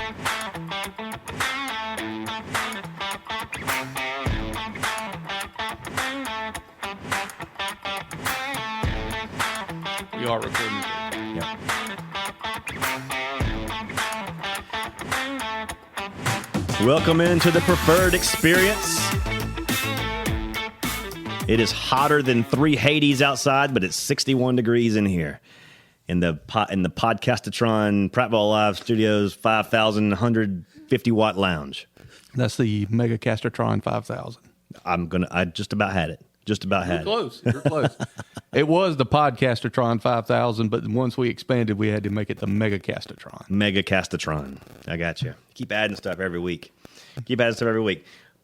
We are recording. Yep. Welcome into the Preferred Experience. It is hotter than 3 Hades outside, but it's 61 degrees in here. In the Podcastatron Prattville Live Studios 5,150 watt lounge. That's the Mega Castatron 5000. I just about had it. Just about had Close. You're close. It was the Podcastatron 5000, but once we expanded, we had to make it the Mega Castatron. it. Mega Castatron. I got you. Keep adding stuff every week.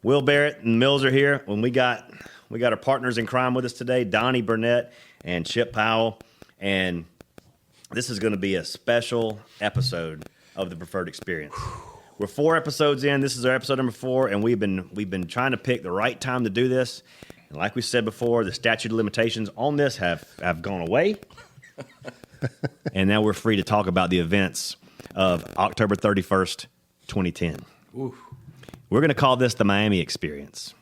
Will Barrett and Millzer here. When we got our partners in crime with us today, Donny, Burnett, and Chip Powell, and this is going to be a special episode of the Preferred Experience. We're 4 episodes in. This is our episode number 4, and we've been trying to pick the right time to do this. And like we said before, the statute of limitations on this have gone away, and now we're free to talk about the events of October 31st, 2010. Oof. We're going to call this the Miami Experience.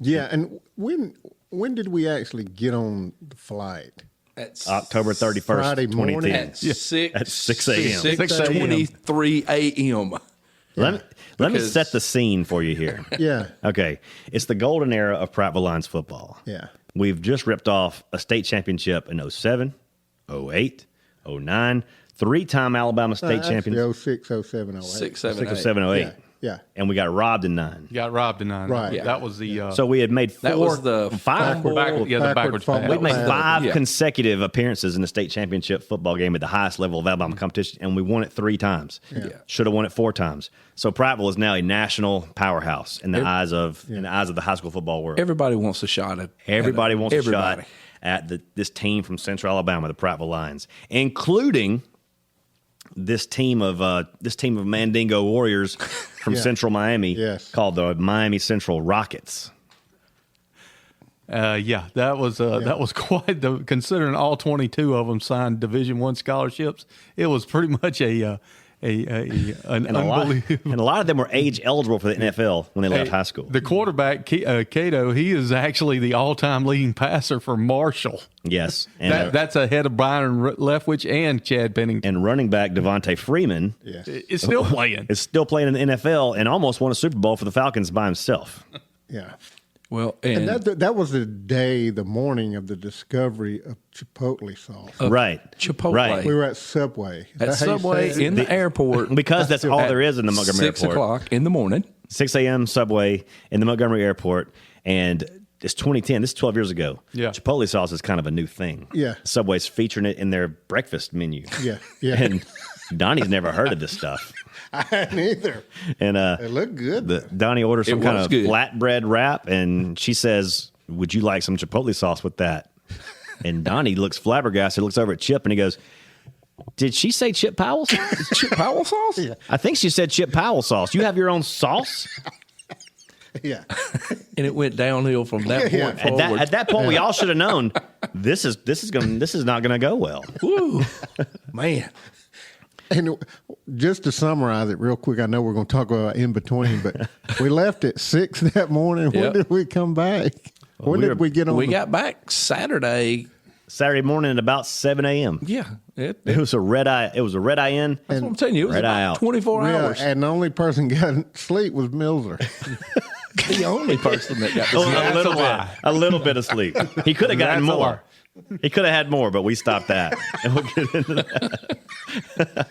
Yeah, and when did we actually get on the flight? At October 31st, Friday morning 2010. at 6 At 6 a.m. 6:23 a.m. Let me set the scene for you here. Yeah, Okay. It's the golden era of Prattville Lions football. yeah. We've just ripped off a state championship in 07, 08, 09, 3-time Alabama state champions. Actually, 06, 07, 08. 6, 7, 6 or 8. 7, 08. Yeah. And we got robbed in 9. Got robbed in 9. Right. That was the... So we had made 4. That was the five. fumble. the backwards pass. We'd made 5 Yeah. consecutive appearances in the state championship football game at the highest level of Alabama competition, and we won it 3 times. Yeah. Should have won it 4 times. So Prattville is now a national powerhouse in the eyes of the high school football world. Everybody wants a shot at Everybody wants everybody. a shot at this team from Central Alabama, the Prattville Lions, including this team of Mandingo Warriors from Yeah. Central Miami, Yes. called the Miami Central Rockets. That was quite the, considering all 22 of them signed Division I scholarships. It was pretty much an And a unbelievable. lot of them were age eligible for the NFL when they left high school. The quarterback, Cato, he is actually the all-time leading passer for Marshall. Yes. And, That's ahead of Byron Leftwich and Chad Pennington. and running back Devontae Freeman Yes. It's still playing. is still playing in the NFL and almost won a Super Bowl for the Falcons by himself. Yeah. Well, And and that was the morning of the discovery of Chipotle sauce. Right. Chipotle. Right. We were at Subway. Is at that how you Subway say it? in the airport Because that's all at there is in the Montgomery 6 Airport. o'clock in the morning. 6 a.m. Subway in the Montgomery Airport, and it's 2010. This is 12 years ago. Yeah. Chipotle sauce is kind of a new thing. Yeah. Subway's featuring it in their breakfast menu. Yeah, yeah. And Donnie's never heard of this stuff. I hadn't either. And It looked good. Donnie orders some It kind was of good. flatbread wrap, and she says, "Would you like some Chipotle sauce with that?" And Donnie looks flabbergasted, looks over at Chip, and he goes, "Did she say Chip Powell sauce?" Chip Powell sauce? I think she said Chip Powell sauce. You have your own sauce? Yeah. And it went downhill from that Yeah. point forward. At that point, we all should have known this is not going to go well. Woo. Man. And just to summarize it real quick, I know we're going to talk about in between, but we left at 6 that morning. When Yep. did we come back? When did we get on? We got back Saturday. Saturday morning at about 7 a.m. Yeah. It was a red eye. It was a red eye in. That's what I'm telling you. It was Red eye about out. 24 hours. And the only person got sleep was Millzer. The only person that got to Oh, see it. a little bit of sleep. He could have gotten That's a more. lie. He could have had more, but we stopped that. And we'll get into that.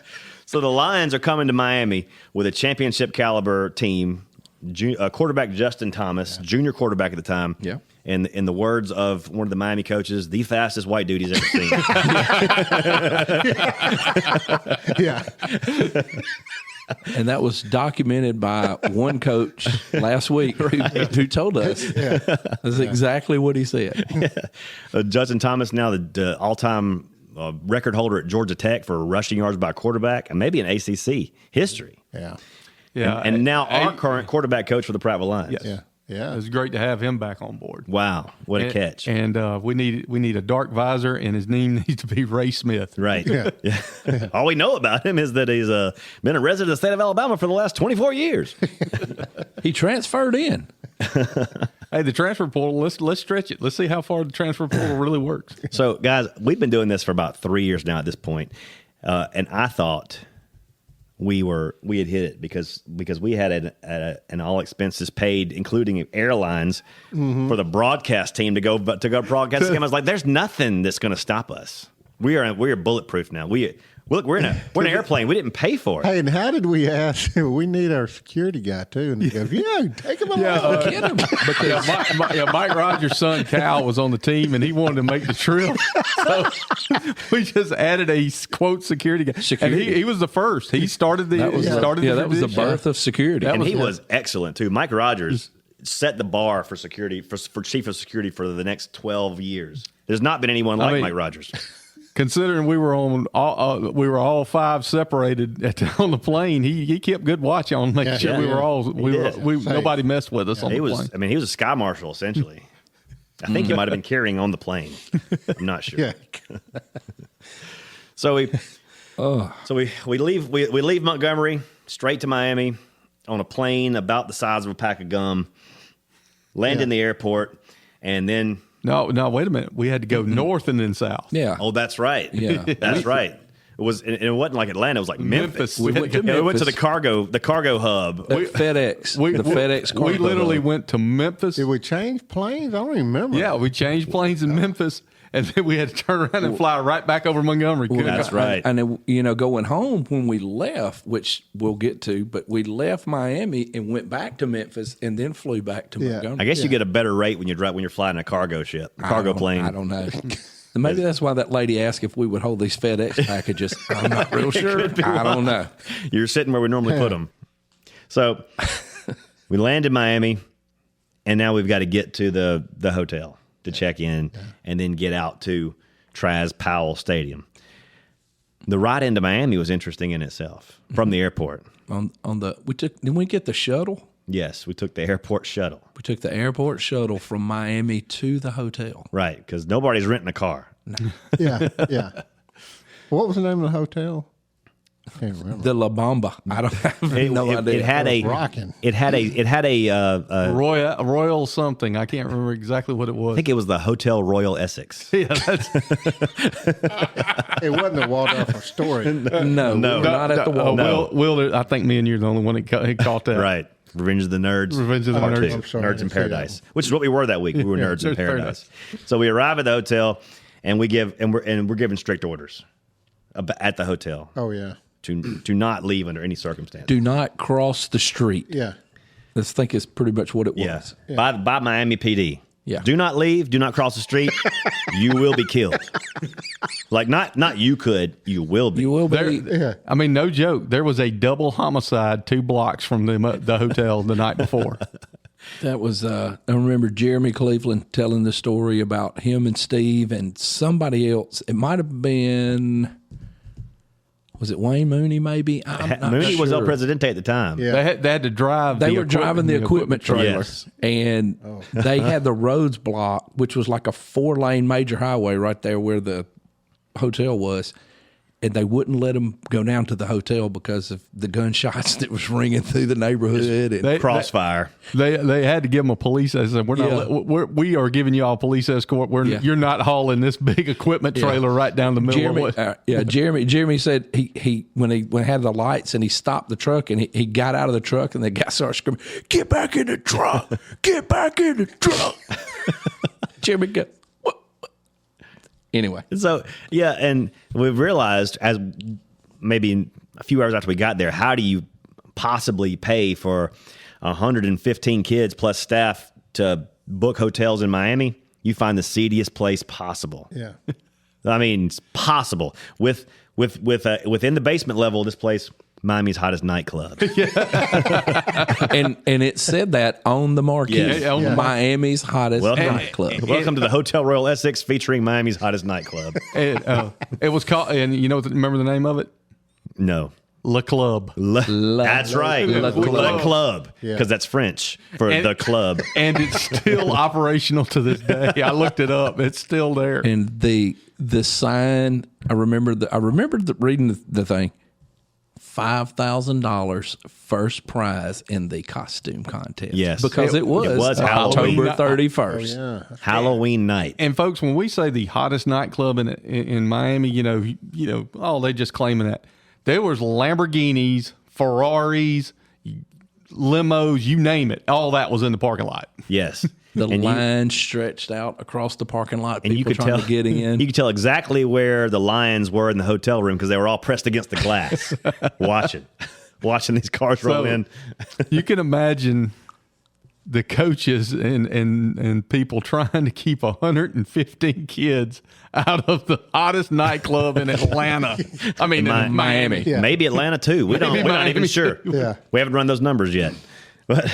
So the Lions are coming to Miami with a championship caliber team. Quarterback Justin Thomas, junior quarterback at the time. Yeah. And in the words of one of the Miami coaches, the fastest white dude he's ever seen. Yeah. And that was documented by one coach last week who told us that's exactly what he said. Justin Thomas, now the all-time record holder at Georgia Tech for rushing yards by a quarterback, and maybe in ACC history. Yeah. Yeah. And now our current quarterback coach for the Prattville Lions. Yes. Yeah. It was great to have him back on board. Wow, what a catch! And we need a dark visor, and his name needs to be Ray Smith. Right. Yeah. All we know about him is that he's been a resident of the state of Alabama for the last 24 years. He transferred in. Hey, the transfer portal. Let's stretch it. Let's see how far the transfer portal really works. So, guys, we've been doing this for about 3 years now at this point, and I thought we had hit it because we had an all expenses paid, including airlines, for the broadcast team to go broadcast the game. I was like, there's nothing that's going to stop us. We are bulletproof now. We're in an airplane. We didn't pay for it. Hey, and how did we ask? We need our security guy too. And he goes, "Yeah, take him along." Get him. Because Mike Rogers' son Cal was on the team, and he wanted to make the trip. So we just added a quote security guy, and he was the first. He started the that was the birth of security, and he was excellent too. Mike Rogers set the bar for security for chief of security for the next 12 years. There's not been anyone like Mike Rogers. Considering we were all five separated on the plane, he kept good watch on making sure nobody messed with us on the plane. I mean, he was a sky marshal essentially. I think he might have been carrying on the plane. I'm not sure. Yeah. So we leave Montgomery straight to Miami on a plane about the size of a pack of gum. Land in the airport, and then. No, wait a minute. We had to go north and then south. Yeah. Oh, that's right. Yeah. That's right. It wasn't like Atlanta. It was like Memphis. We went to We went to the cargo hub. FedEx. The FedEx cargo We literally hub. went to Memphis. Did we change planes? I don't even remember. Yeah, we changed planes in Memphis, and then we had to turn around and fly right back over Montgomery. That's right. And then, going home when we left, which we'll get to, but we left Miami and went back to Memphis and then flew back to Montgomery. I guess you get a better rate when you're flying a cargo plane. I don't know. Maybe that's why that lady asked if we would hold these FedEx packages. I'm not real sure. I don't know. You're sitting where we normally put them. So we land in Miami, and now we've got to get to the hotel to check in and then get out to Powell Stadium. The ride into Miami was interesting in itself from the airport. Didn't we get the shuttle? Yes, we took the airport shuttle. We took the airport shuttle from Miami to the hotel. Right, because nobody's renting a car. Yeah. What was the name of the hotel? I can't remember. The La Bamba. I don't have no idea. It had a Royal something. I can't remember exactly what it was. I think it was the Hotel Royal Essex. Yeah, that's It wasn't the Waldorf Astoria. No, not at the Waldorf. Will, I think me and you're the only one that caught that. Right. Revenge of the Nerds. Revenge of the Part Nerds. two. I'm sorry, Nerds in I didn't see that Paradise, which is what we were that week. We were Nerds in Paradise. So we arrive at the hotel, and we're given strict orders at the hotel. Oh yeah. To not leave under any circumstance. Do not cross the street. Yeah. I think it's pretty much what it was. Yeah. By Miami PD. Yeah. Do not leave. Do not cross the street. You will be killed. Like not you could. You will be. You will be. Yeah. I mean, no joke. There was a double homicide 2 blocks from the hotel the night before. That was, I remember Jeremy Cleveland telling the story about him and Steve and somebody else. It might have been, was it Wayne Mooney maybe? Mooney was El Presidente at the time. Yeah. They had to drive. They were driving the equipment trailer, Yes. and they had the roads blocked, which was like a 4-lane major highway right there where the hotel was. And they wouldn't let them go down to the hotel because of the gunshots that was ringing through the neighborhood. And Crossfire. They had to give them a police. They said, we are giving you all police escort. You're not hauling this big equipment trailer right down the middle of the Jeremy said he when he had the lights and he stopped the truck and he got out of the truck and the guy started screaming, "Get back in the truck! Get back in the truck!" Jeremy got. Anyway. So, and we've realized as maybe a few hours after we got there, how do you possibly pay for 115 kids plus staff to book hotels in Miami? You find the seediest place possible. Yeah. I mean, it's possible. Within the basement level of this place, Miami's hottest nightclub. and it said that on the marquee. Yes. Miami's hottest nightclub. Welcome to the Hotel Royal Essex featuring Miami's hottest nightclub. It was called, and remember the name of it? No. Le Club. That's right. Le Club. Because Yeah. that's French for the club. And it's still operational to this day. I looked it up. It's still there. And the sign, I remember reading the thing. $5,000 first prize in the costume contest. Yes. Because it was October Halloween. 31st. Yeah. Halloween night. And folks, when we say the hottest nightclub in Miami, they just claiming that. There was Lamborghinis, Ferraris, limos, you name it. All that was in the parking lot. Yes. The And line stretched out across the parking lot. And People you could trying tell to get in. You could tell exactly where the lions were in the hotel room because they were all pressed against the glass, watching these cars roll in. You can imagine the coaches and people trying to keep 115 kids out of the hottest nightclub in Atlanta. I mean, in Miami. Yeah. Maybe Atlanta too. We're not even Miami sure. Yeah. We haven't run those numbers yet, but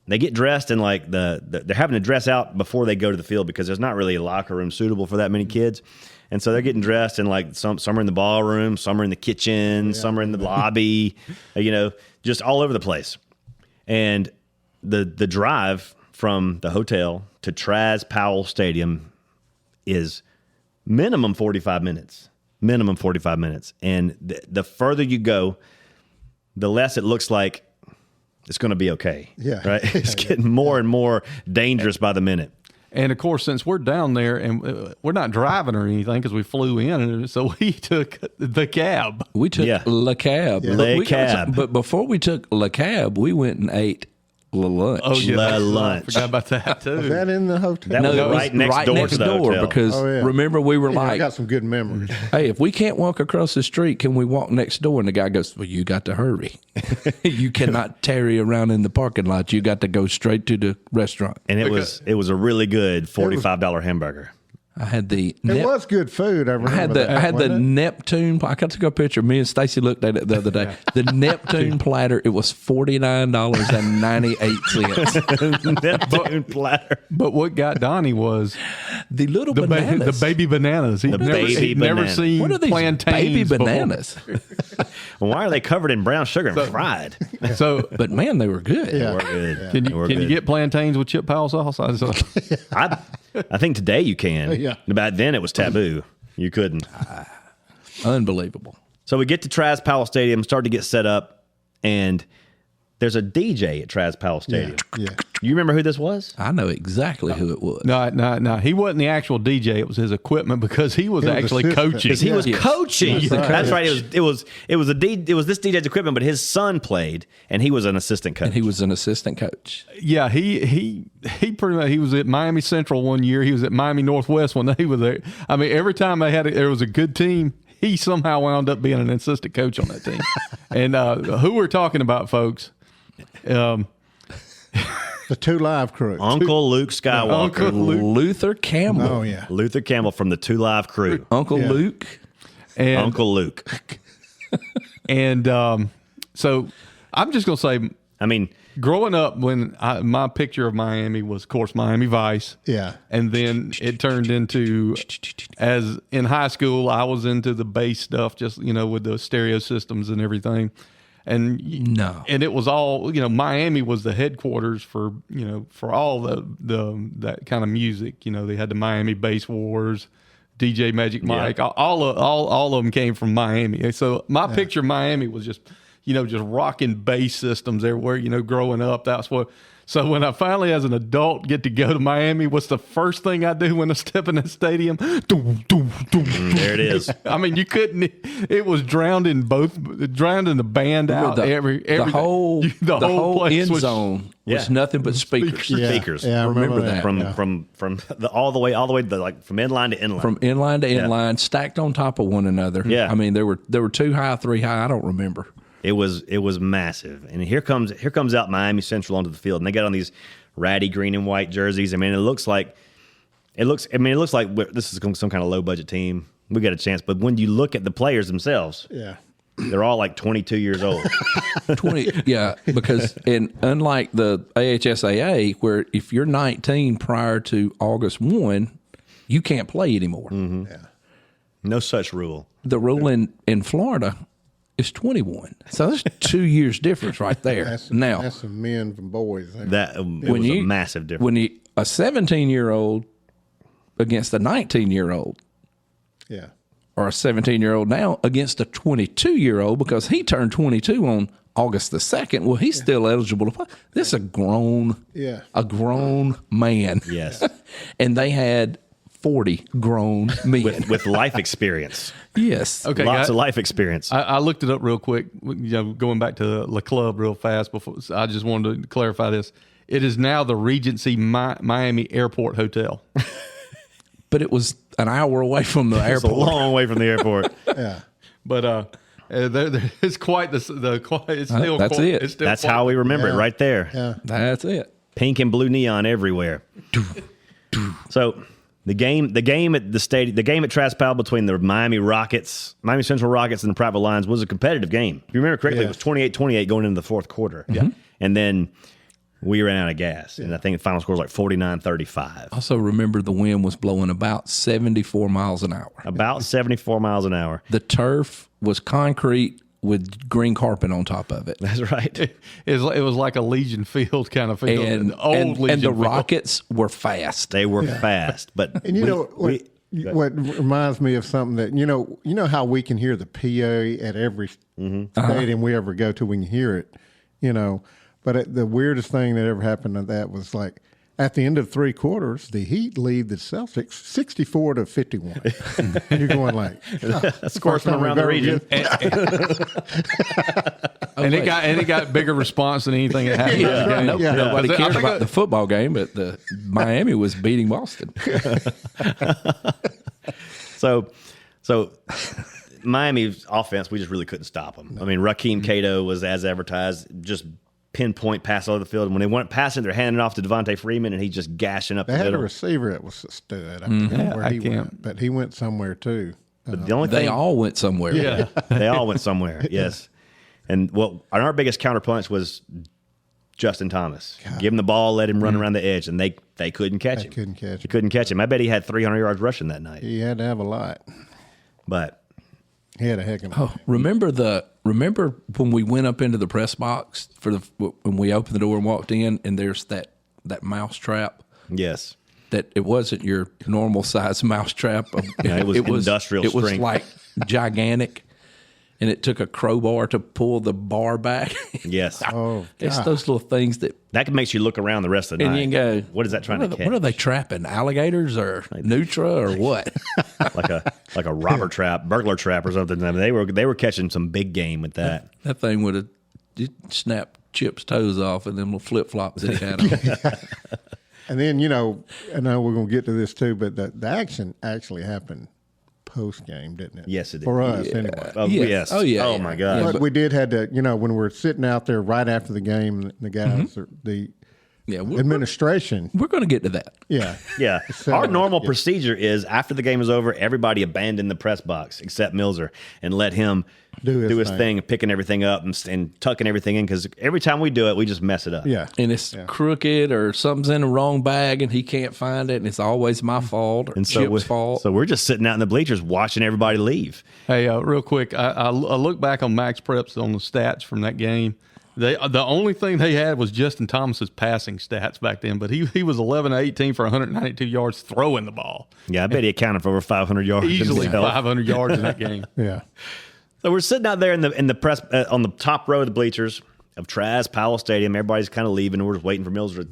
they get dressed and like they're having to dress out before they go to the field because there's not really a locker room suitable for that many kids. And so they're getting dressed and like some are in the ballroom, some are in the kitchen, some are in the lobby, just all over the place. And the drive from the hotel to Powell Stadium is minimum 45 minutes. And the further you go, the less it looks like it's going to be okay. Yeah. Right? It's getting more and more dangerous by the minute. And of course, since we're down there and we're not driving or anything because we flew in, so we took the cab. We took Le Cab. Le Cab. But before we took Le Cab, we went and ate lunch. Oh, yeah. La lunch. Forgot about that, too. Is that in the hotel? That was it was right next door to the hotel. because remember we were Yeah, I like, got some good memories. hey, if we can't walk across the street, can we walk next door? And the guy goes, well, you got to hurry. You cannot tarry around in the parking lot. You got to go straight to the restaurant. And it was a really good $45 hamburger. I had the It was good food. I remember I had the wasn't it? Neptune. I took a picture. Me and Stacy looked at it the other day. The Neptune platter. It was $49.98. Neptune platter. But what got Donnie was The little the bananas. baby bananas. He'd never banana. seen What are these plantains baby before. bananas? Why are they covered in brown sugar and fried? So But man, they were good. Yeah. We're good. can We're you good. get plantains with chip Powell sauce? I think today you can. Yeah. Back then it was taboo. You couldn't. Unbelievable. So we get to Powell Stadium, start to get set up, and there's a DJ at Powell Stadium. Yeah. You remember who this was? I know exactly who it was. No. He wasn't the actual DJ. It was his equipment because he was actually assistant. coaching. Because he was Yes. coaching. He was the That's coach. right. It was this DJ's equipment, but his son played, and he was an assistant coach. And he was an assistant coach. Yeah, he pretty much, he was at Miami Central one year. He was at Miami Northwest when they were there. I mean, every time there was a good team, he somehow wound up being an assistant coach on that team. And who we're talking about, folks? The Two Live Crew. Uncle Luke Skywalker. Uncle Luke. Luther Campbell. Oh, yeah. Luther Campbell from the Two Live Crew. Uncle Yeah. Luke. And, Uncle Luke. And so I'm just going to say, I mean, growing up, when my picture of Miami was, of course, Miami Vice. Yeah. And then it turned into, as in high school, I was into the bass stuff, just, with the stereo systems and everything. And and it was all, Miami was the headquarters for, for all that kind of music. They had the Miami Bass Wars, DJ Magic Mike, all of them came from Miami. So my picture of Miami was just, just rocking bass systems everywhere, growing up. That's what. So when I finally, as an adult, get to go to Miami, what's the first thing I do when I step in the stadium? there it is. I mean, you couldn't. It was drowned in the band out. The whole place end was, zone was Yeah. nothing but speakers. Yeah. Speakers. Yeah, I remember that. From all the way to like from inline to inline. From inline to inline, stacked on top of one another. Yeah. I mean, there were 2 high, 3 high. I don't remember. It was massive. And here comes out Miami Central onto the field, and they got on these ratty green and white jerseys. I mean, it looks like this is some kind of low budget team. We got a chance, but when you look at the players themselves, Yeah. they're all like 22 years old. 20, yeah, because unlike the AHSAA, where if you're 19 prior to August 1, you can't play anymore. Yeah. No such rule. The rule in Florida is 21. So there's 2 years difference right there. That's some men from boys. That was a massive difference. When a 17-year-old against a 19-year-old, yeah, or a 17-year-old now against a 22-year-old because he turned 22 on August the 2nd. Well, he's still eligible to play. This is a grown man. Yes. And they had 40 grown men. With life experience. Yes. Okay, Lots of life experience. I looked it up real quick. Going back to Le Club real fast. Before I just wanted to clarify this. It is now the Regency Miami Airport Hotel. But it was an hour away from the It's airport. a long way from the airport. yeah. But it's quite it's still That's quite, it. It's still That's quite, how we remember it right there. Yeah. That's it. Pink and blue neon everywhere. So the game at the stadium, the game at Powell between the Miami Central Rockets and the Prattville Lions was a competitive game. If you remember correctly, It was 28-28 going into the fourth quarter. Yeah. And then we ran out of gas. And I think the final score was like 49-35. Also remember the wind was blowing about 74 miles an hour. About 74 miles an hour. The turf was concrete with green carpet on top of it. That's right. It was like a Legion Field kind of field. And Legion the Field. Rockets were fast. They were fast. But And what reminds me of something that you know how we can hear the PA at every stadium we ever go to. We can hear it, But the weirdest thing that ever happened to that was like at the end of 3 quarters, the Heat lead the Celtics 64-51. And you're going like, scores from around the region. And it got bigger response than anything that happened. In the game. Nobody cared about the football game, but the Miami was beating Boston. So Miami's offense, we just really couldn't stop them. I mean, Rakeem Cato was as advertised, just pinpoint pass over the field. And when they weren't passing, they're handing off to Devontae Freeman, and he's just gashing up they the had middle. a receiver that was a stud. I forget where he went, but he went somewhere too. But the only They thing, all went somewhere. Yeah. they all went somewhere, yes. And our biggest counterpunch was Justin Thomas. Give him the ball, let him run around the edge, and they couldn't catch him. They couldn't catch him. I bet he had 300 yards rushing that night. He had to have a lot. But He had a heck of a Oh, remember when we went up into the press box when we opened the door and walked in, and there's that mouse trap. yes. That it wasn't your normal size mouse trap. Yeah, it was industrial It was strength. like gigantic, and it took a crowbar to pull the bar back. Yes. Oh, It's God. those little things that, That makes you look around the rest of the and night. you can go, what is that trying to catch? What are they trapping? Alligators or Nutra or what? like a robber trap, burglar trap or something. I mean, they were catching some big game with that. That thing would have snapped Chip's toes off and them little flip flops that he had on. And then, I know we're going to get to this too, but the action actually happened post game, didn't it? Yes, it did. For us, anyway. Oh, Yes. yes. Oh, yeah, Oh, yeah. my God. But we did had to, when we're sitting out there right after the game, the guys, the Yeah, administration, we're going to get to that. yeah. Yeah. Our normal procedure is after the game is over, everybody abandon the press box except Millzer and let him Do his thing, picking everything up and tucking everything in, because every time we do it, we just mess it up. Yeah. And it's crooked or something's in the wrong bag and he can't find it, and it's always my fault or And so Chip's fault. So we're just sitting out in the bleachers watching everybody leave. Hey, real quick, I look back on Max Preps on the stats from that game. The only thing they had was Justin Thomas's passing stats back then, but he was 11-18 for 192 yards throwing the ball. Yeah, I bet he accounted for over 500 yards. Easily himself. 500 yards in that game. Yeah. So we're sitting out there in the press on the top row of the bleachers of Powell Stadium. Everybody's kind of leaving, and we're just waiting for Millzer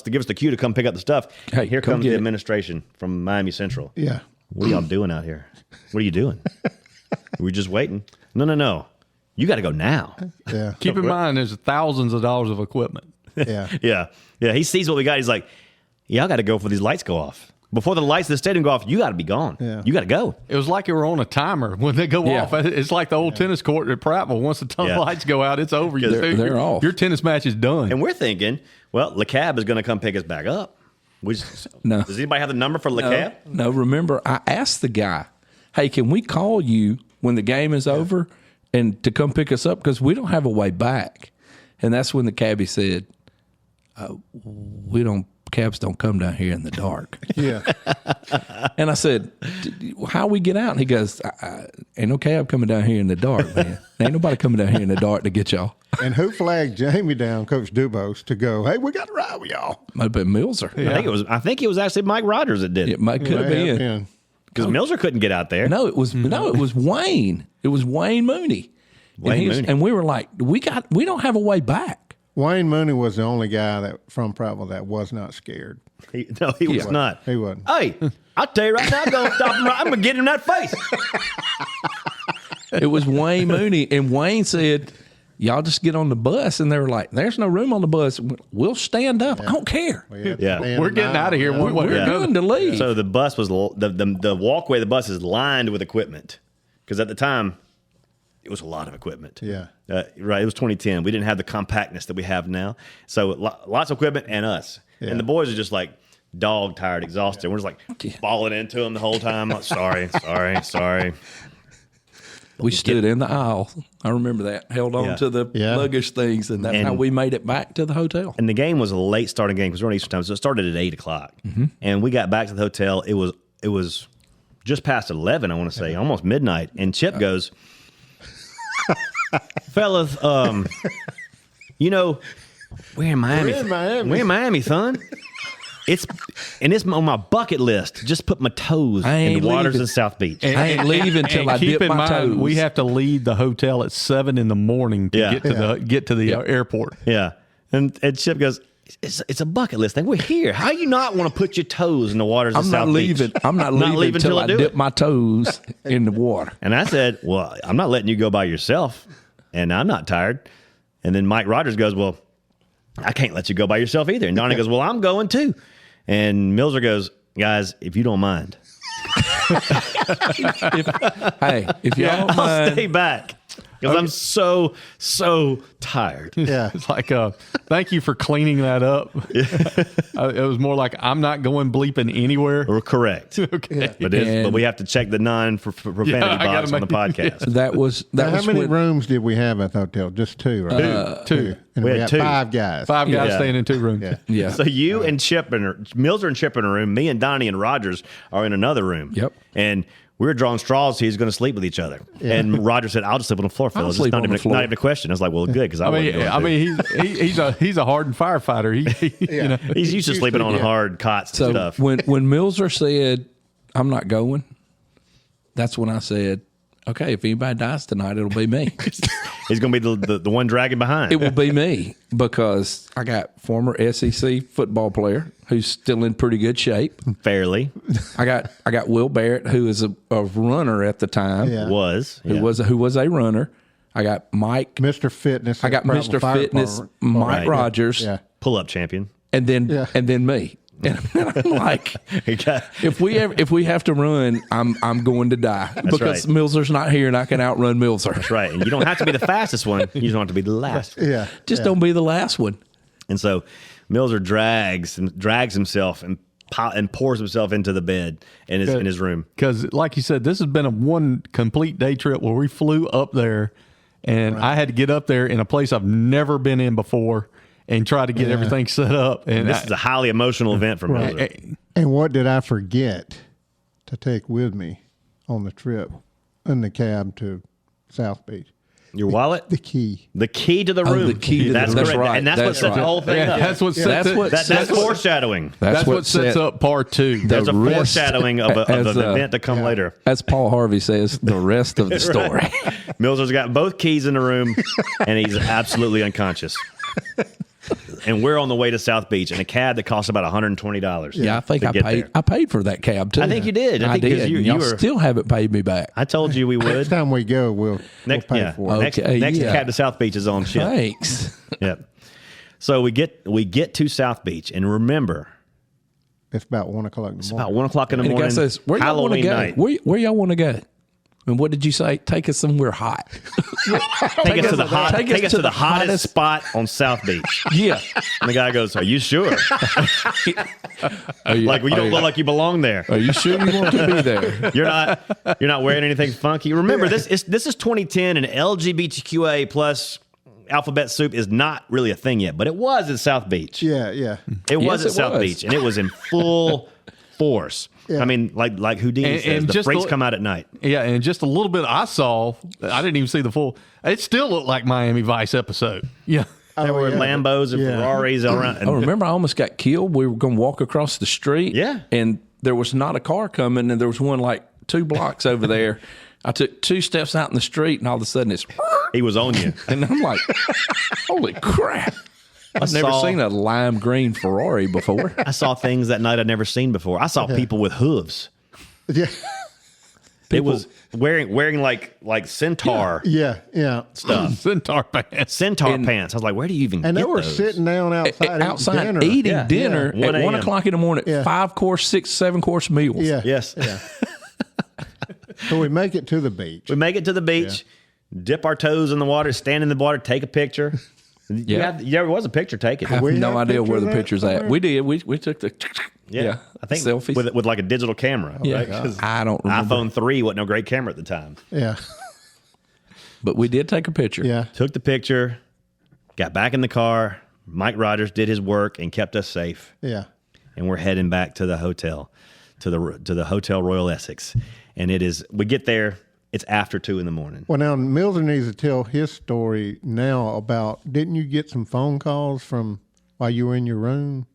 to give us the cue to come pick up the stuff. Hey, Here come comes the get it. administration from Miami Central. Yeah. What are y'all doing out here? What are you doing? We're just waiting. No. You got to go now. Yeah. Keep in mind, there's thousands of dollars of equipment. Yeah. Yeah. He sees what we got. He's like, y'all got to go before these lights go off. Before the lights of the stadium go off, you got to be gone. Yeah. You got to go. It was like you were on a timer when they go Yeah. off. It's like the old tennis court at Prattville. Once the Yeah. lights go out, it's over. They're off. Your tennis match is done. And we're thinking, well, LeCab is going to come pick us back up. No. Does anybody have the number for LeCab? No, remember, I asked the guy, hey, can we call you when the game is over and to come pick us up? Because we don't have a way back. And that's when the cabbie said, we don't cabs don't come down here in the dark. Yeah. And I said, how we get out? And he goes, ain't no cab coming down here in the dark, man. Ain't nobody coming down here in the dark to get y'all. And who flagged Jamie down, Coach Dubose, to go, hey, we got to ride with y'all? Might have been Millzer. I think it was actually Mike Rogers that did it. It could have been. Because Millzer couldn't get out there. No, it was Wayne. It was Wayne Mooney. And we were like, we don't have a way back. Wayne Mooney was the only guy from Prattville that was not scared. He was not. He wasn't. Hey, I'll tell you right now, I'm going to stop him. I'm going to get him in that face. It was Wayne Mooney. And Wayne said, y'all just get on the bus. And they were like, there's no room on the bus. We'll stand up. I don't care. We're getting out of here. We're going to leave. So the bus was, the walkway of the bus is lined with equipment. Because at the time, it was a lot of equipment. Yeah. Right. It was 2010. We didn't have the compactness that we have now. So lots of equipment and us. Yeah. And the boys are just like dog tired, exhausted. We're just like falling into them the whole time. Like, sorry. We stood in the aisle. I remember that. Held on to the luggage things. And that's how we made it back to the hotel. And the game was a late starting game because we're on Eastern time. So it started at 8 o'clock. Mm-hmm. And we got back to the hotel. It was just past 11, I want to say, almost midnight. And Chip goes, fellas, we're in Miami. We're in Miami, son. It's on my bucket list. Just put my toes in the waters of South Beach. I ain't leaving until I dip my toes. We have to leave the hotel at 7 in the morning to get to the airport. Yeah, and Chip goes, it's a bucket list thing. We're here. How you not want to put your toes in the waters of South Beach? I'm not leaving until I dip my toes in the water. And I said, well, I'm not letting you go by yourself, and I'm not tired. And then Mike Rogers goes, well, I can't let you go by yourself either. And Donny goes, well, I'm going too. And Millzer goes, guys, if you don't mind. if you don't mind. I'll stay back. Because I'm so tired. Yeah. It's like, thank you for cleaning that up. It was more like, I'm not going bleeping anywhere. We're correct. Okay. But we have to check the non for profanity box on the podcast. That was how many rooms did we have at the hotel? Just 2, right? Two. And we had 2. 5 guys. 5 guys staying in 2 rooms. Yeah. So you and Millzer and Chip in a room. Me and Donny and Rogers are in another room. Yep. And we were drawing straws. He's going to sleep with each other. Yeah. And Roger said, "I'll just sleep on the floor, fellas. It's not even a question." I was like, "Well, good," because he's a hardened firefighter. He's used to sleeping on hard cots and stuff. When Millzer said, "I'm not going," that's when I said, "Okay, if anybody dies tonight, it'll be me." He's going to be the one dragging behind. It will be me because I got former SEC football player who's still in pretty good shape. Fairly. I got Will Barrett, who is a runner at the time. Yeah. Who was a runner. I got Mike, Mr. Fitness. I got Mr. Fitness, Mike Rogers, pull-up champion, and then me. And I'm like, if we have to run, I'm going to die because Millzer's not here and I can outrun Millzer. That's right. And you don't have to be the fastest one. You just don't have to be the last. Just don't be the last one. And so Millzer drags himself and pours himself into the bed in his room. Because, like you said, this has been a one complete day trip where we flew up there, and I had to get up there in a place I've never been in before and try to get everything set up. And this is a highly emotional event for Millzer. And what did I forget to take with me on the trip in the cab to South Beach? Your wallet? The key. The key to the room. The key to that's correct. Right. And that's what sets the whole thing up. That's foreshadowing. That's what sets up part 2. There's a foreshadowing of an event to come later. As Paul Harvey says, the rest of the story. Millzer's got both keys in the room, and he's absolutely unconscious. And we're on the way to South Beach in a cab that costs about $120. Yeah, I think I paid for that cab too. I think you did. I did. You still haven't paid me back. I told you we would. Next time we go, we'll pay for it. Next cab to South Beach is on Chip. Thanks. Yep. So we get to South Beach, and remember, it's about 1 o'clock in the morning. It's about 1 o'clock in the morning. The guy says, "Where y'all want to go? Night. Where y'all want to go?" And what did you say? Take us somewhere hot. Take us to the hottest spot on South Beach. Yeah. And the guy goes, "Are you sure? You don't look like you belong there. Are you sure you want to be there? You're not wearing anything funky." Remember, this is 2010 and LGBTQA plus alphabet soup is not really a thing yet, but it was at South Beach. Yeah, yeah. It was at South Beach, and it was in full force. Yeah. I mean, like Houdini says, the freaks come out at night. Yeah, and just a little bit I didn't even see the full. It still looked like Miami Vice episode. Yeah. There were Lambos and Ferraris around. I remember I almost got killed. We were going to walk across the street. Yeah. And there was not a car coming, and there was one like 2 blocks over there. I took 2 steps out in the street, and all of a sudden he was on you. And I'm like, holy crap. I've never seen a lime green Ferrari before. I saw things that night I'd never seen before. I saw people with hooves. Yeah. It was wearing like centaur stuff. Centaur pants. Pants. I was like, where do you even get those? And they were sitting down outside eating dinner at 1 o'clock in the morning. 5-course, 6, 7-course meals. Yeah. Yes. Yeah. So we make it to the beach. Dip our toes in the water, stand in the water, take a picture. There was a picture taken. I have no idea where the picture's at. We did. We took the I think selfies with like a digital camera. Yeah, right? I don't remember. iPhone 3 wasn't no great camera at the time. Yeah, but we did take a picture. Yeah, took the picture, got back in the car. Mike Rogers did his work and kept us safe. Yeah, and we're heading back to the hotel, to the Hotel Royal Essex, and we get there. It's after 2 in the morning. Well, now Millzer needs to tell his story now about. Didn't you get some phone calls from while you were in your room?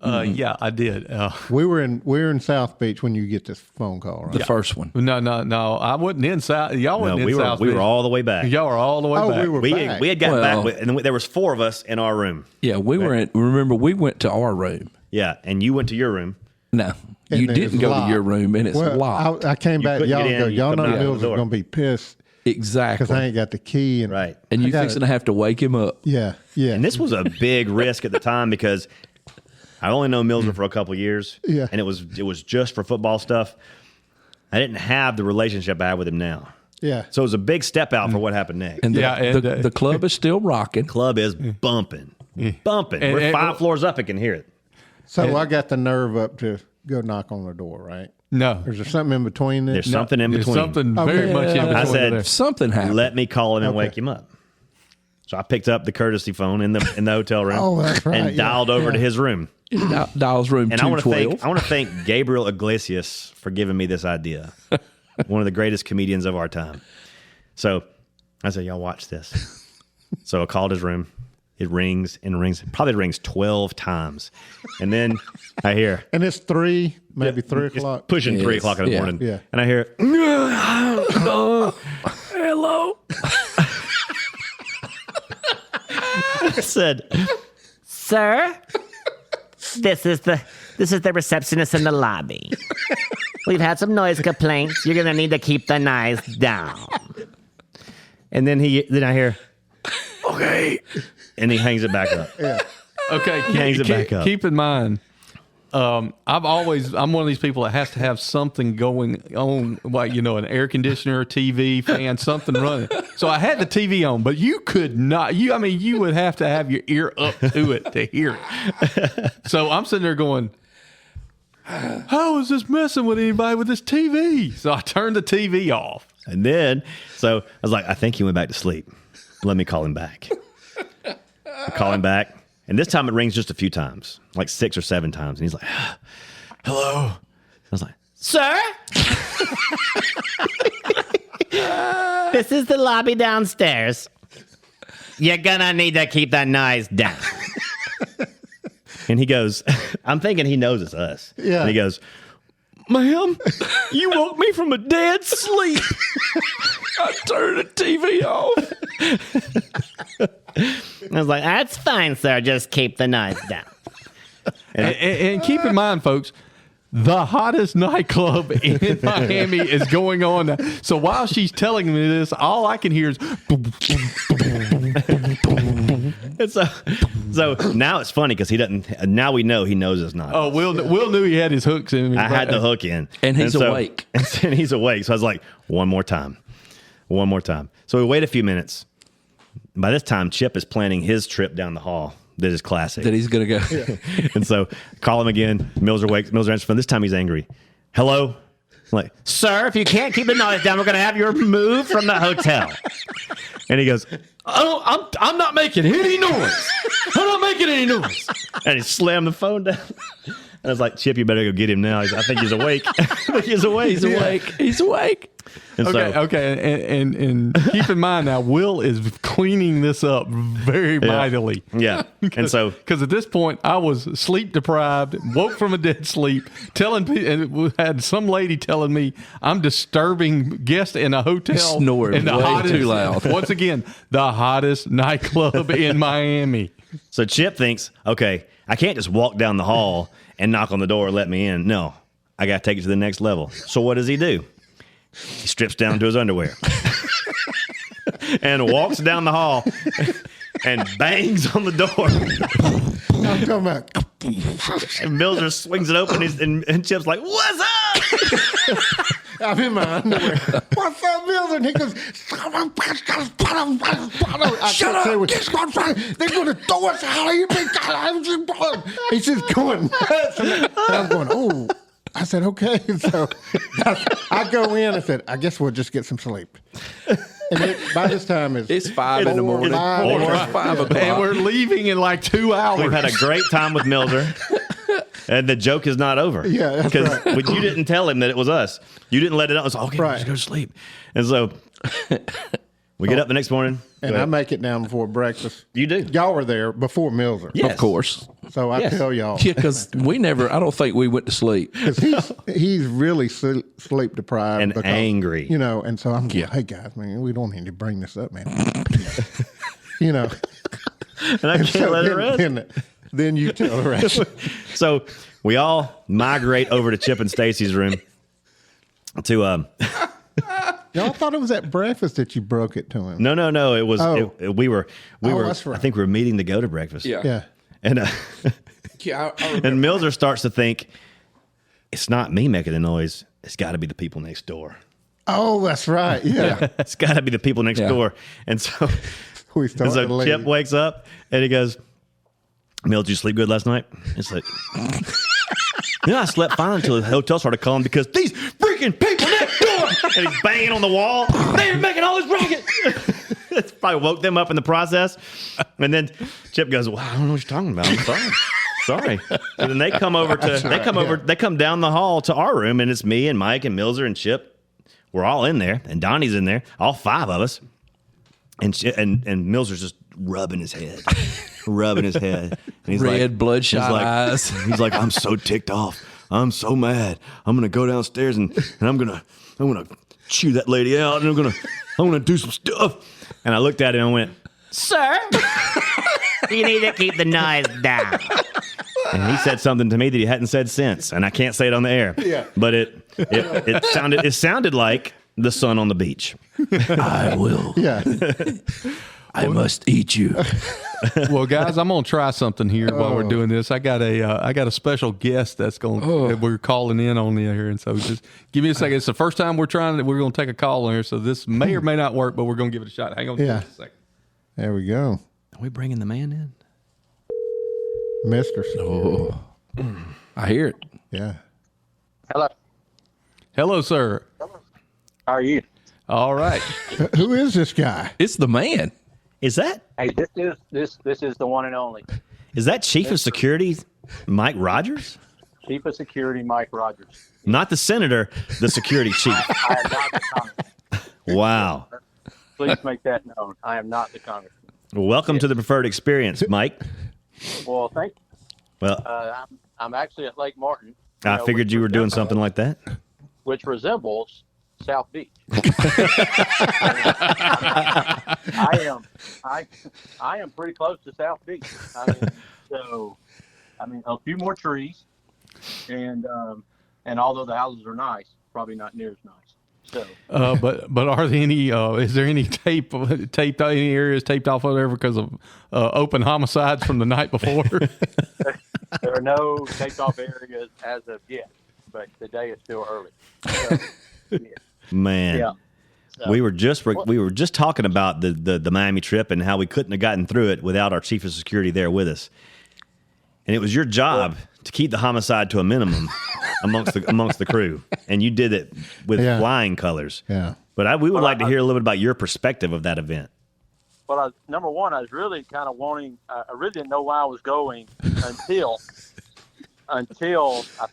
Yeah, I did. We were in South Beach when you get this phone call, right? The first one. No. I wasn't in South. Y'all wasn't in South Beach. We were all the way back. Y'all were all the way back. We were back. We had gotten back, and there was 4 of us in our room. Yeah, we were in. Remember, we went to our room. Yeah, and you went to your room. No, you didn't go to your room, and it's locked. I came back. Y'all know Millzer's going to be pissed. Exactly. Because I ain't got the key. Right. And you fixing to have to wake him up. Yeah, yeah. And this was a big risk at the time because I only known Millzer for a couple of years. Yeah. And it was just for football stuff. I didn't have the relationship I have with him now. Yeah. So it was a big step out for what happened next. And the club is still rocking. Club is bumping. Bumping. We're 5 floors up and can hear it. So I got the nerve up to go knock on the door, right? No. Is there something in between this? There's something in between. There's something very much in between. I said, something happened. Let me call him and wake him up. So I picked up the courtesy phone in the hotel room that's right, and dialed over to his room. Dials room 212. I want to thank Gabriel Iglesias for giving me this idea. One of the greatest comedians of our time. So I said, y'all watch this. So I called his room. It rings and rings. Probably rings 12 times. And then I hear. And it's 3 o'clock. It's pushing 3 o'clock in the morning. Yeah. And I hear. Hello. I said, Sir, this is the receptionist in the lobby. We've had some noise complaints. You're gonna need to keep the noise down. and then I hear, okay. And he hangs it back up. Yeah. Okay, keep in mind, I'm one of these people that has to have something going on, like, an air conditioner, TV, fan, something running. So I had the TV on, but you could not, you would have to have your ear up to it to hear it. So I'm sitting there going, how is this messing with anybody with this TV? So I turned the TV off. And then, so I was like, I think he went back to sleep. Let me call him back. I call him back. And this time it rings just a few times, like 6 or 7 times. And he's like, hello. I was like, Sir? This is the lobby downstairs. You're gonna need to keep that noise down. and he goes, I'm thinking he knows it's us. Yeah. And he goes, ma'am, you woke me from a dead sleep. I turned the TV off. I was like, that's fine, sir. Just keep the noise down. And keep in mind, folks, the hottest nightclub in Miami is going on now. So while she's telling me this, all I can hear is boom, boom, boom, boom. And so now it's funny because he doesn't. Now we know he knows it's not. Oh, Will knew he had his hooks in. I had the hook in, and he's awake. And he's awake. So I was like, one more time. So we wait a few minutes. By this time, Chip is planning his trip down the hall. That is classic. That he's going to go. Yeah. And so call him again. Millzer wakes. Millzer answers the phone. This time he's angry. Hello? I'm like, Sir, if you can't keep the noise down, we're going to have you removed from the hotel. and he goes, I'm not making any noise. I'm not making any noise. And he slammed the phone down. And I was like, Chip, you better go get him now. I think he's awake. I think he's awake. He's awake. He's awake. And Okay. And keep in mind now, Will is cleaning this up very mightily. Yeah. And so, because at this point, I was sleep deprived, woke from a dead sleep, and had some lady telling me I'm disturbing guests in a hotel. Snoring in the way hottest, too loud. Once again, the hottest nightclub in Miami. so Chip thinks, okay, I can't just walk down the hall and knock on the door and let me in. No, I got to take it to the next level. So what does he do? He strips down to his underwear and walks down the hall and bangs on the door. I'm talking about. And Millzer swings it open and Chip's like, what's up? I'm in my underwear. What's up, Millzer? And he goes, shut up. They're going to throw us out. He's just going nuts. And I'm going, oh. I said, okay. So I go in and said, I guess we'll just get some sleep. And by this time, it's 5 in the morning. 5 o'clock. And we're leaving in like 2 hours. We've had a great time with Millzer. And the joke is not over. Yeah, that's right. Because you didn't tell him that it was us. You didn't let it out. It's okay, Right. just go to sleep. And so we get up the next morning. And I make it down before breakfast. You do. Y'all were there before Millzer. Yes. Of course. So I tell y'all. Yeah, because I don't think we went to sleep. Because he's really sleep deprived. And angry. You know, and so I'm hey, guys, man, we don't need to bring this up, man. You know. And I can't let it rest. Then you tell the rest. So we all migrate over to Chip and Stacy's room to Y'all thought it was at breakfast that you broke it to him. No. It was we were that's right. I think we were meeting to go to breakfast. Yeah. And I and Millzer starts to think it's not me making the noise. It's got to be the people next door. Oh, that's right. Yeah. It's got to be the people next door. And so We started to leave. Chip wakes up and he goes, Mill, did you sleep good last night? It's like, I slept fine until the hotel started calling because these freaking people next door. And he's banging on the wall. They're making all this racket. It's probably woke them up in the process. And then Chip goes, well, I don't know what you're talking about. I'm sorry. And then they come over they come down the hall to our room, and it's me and Mike and Millzer and Chip. We're all in there, and Donny's in there, all 5 of us. And Millzer's just rubbing his head. And he's red, like, bloodshot eyes. He's like, I'm so ticked off. I'm so mad. I'm gonna go downstairs and I'm gonna chew that lady out, and I'm gonna do some stuff. And I looked at him and I went, Sir, you need to keep the noise down. and he said something to me that he hadn't said since, and I can't say it on the air. Yeah. But it sounded like the sun on the beach. I will. Yeah. I must eat you. Well, guys, I'm gonna try something here while we're doing this. I got a special guest that we're calling in on here, and so just give me a second. It's the first time we're gonna take a call on here, so this may or may not work, but we're gonna give it a shot. Hang on just a second. There we go. Are we bringing the man in? Mr. Security. I hear it. Yeah. Hello, sir. How are you? All right. Who is this guy? It's the man. Is that Hey, this is the one and only Chief of Security Mike Rogers? Chief of Security Mike Rogers. Not the senator, the security chief. I am not the congressman. Wow. Please make that known. I am not the congressman. Welcome to the preferred experience, Mike. Well, thank you. Well, I'm actually at Lake Martin. I figured you were doing something like that. Which resembles South Beach. I am pretty close to South Beach. A few more trees, and although the houses are nice, probably not near as nice. So, but are there any? Is there any taped any areas taped off over there because of open homicides from the night before? there are no taped off areas as of yet, but the day is still early. So, yeah. Man, Yeah. So, we were just talking about the Miami trip and how we couldn't have gotten through it without our chief of security there with us. And it was your job to keep the homicide to a minimum amongst the crew, and you did it with flying colors. Yeah. But we would like to hear a little bit about your perspective of that event. Well, number one, I was really kind of wanting. I really didn't know why I was going until I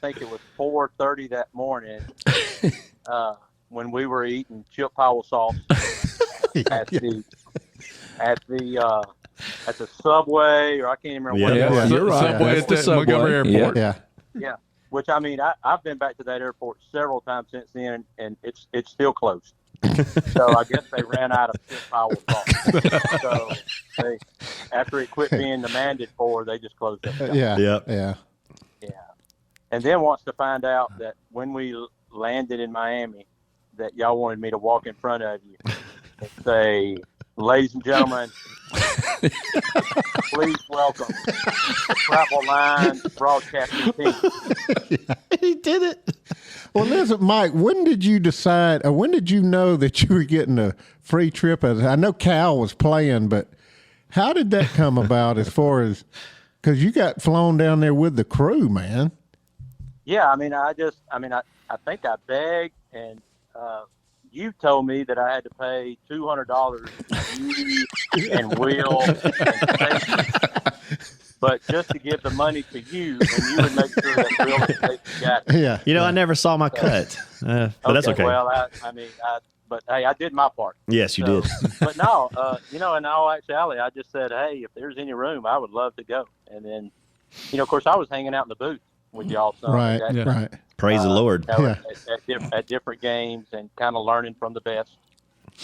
think it was 4:30 that morning when we were eating Chip Powell sauce at the Subway, or I can't even remember what it was. You're right. Subway at the Montgomery Airport. Yeah. Which I mean, I've been back to that airport several times since then, and it's still closed. So I guess they ran out of Chip Powell sauce. So after it quit being demanded for, they just closed it. Yeah. And then wants to find out that when we landed in Miami, that y'all wanted me to walk in front of you and say, "Ladies and gentlemen, please welcome Prattville Line broadcasting team." He did it. Well, listen, Mike, when did you decide, or when did you know that you were getting a free trip? I know Cal was playing, but how did that come about as far as, because you got flown down there with the crew, man? Yeah, I mean, I think I begged, and you told me that I had to pay $200 you and Will and Stacy, but just to give the money to you, and you would make sure that Will and Stacy got it. Yeah. You know, I never saw my cut, but that's okay. Well, but hey, I did my part. Yes, you did. But no, in all actuality, I just said, hey, if there's any room, I would love to go. And then, of course, I was hanging out in the booth with y'all. Right. Praise the Lord. At different games and kind of learning from the best.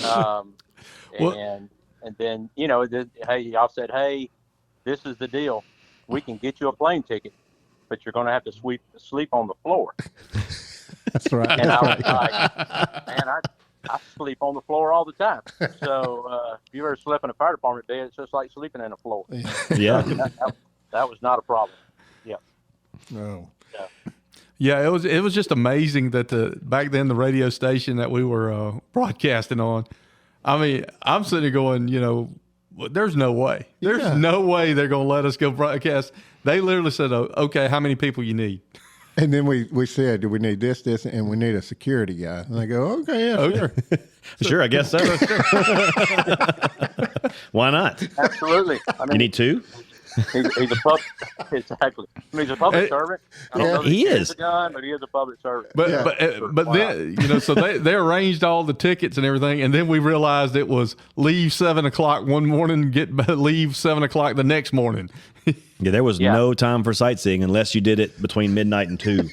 And then, hey, y'all said, hey, this is the deal. We can get you a plane ticket, but you're going to have to sleep on the floor. That's right. And I was like, man, I sleep on the floor all the time. So if you ever slept in a fire department bed, it's just like sleeping in a floor. Yeah. That was not a problem. Yeah. No. Yeah, it was just amazing that back then the radio station that we were broadcasting on. I mean, I'm sitting there going, there's no way. There's no way they're going to let us go broadcast. They literally said, okay, how many people you need? And then we said, do we need this, and we need a security guy. And they go, okay, sure. Sure, I guess so. Why not? Absolutely. I mean, You need two? He's a public, exactly. I mean, he's a public servant. I don't know that he is a gun, but he is a public servant. But then so they arranged all the tickets and everything, and then we realized it was leave 7:00 one morning, leave 7:00 the next morning. Yeah, there was no time for sightseeing unless you did it between midnight and 2.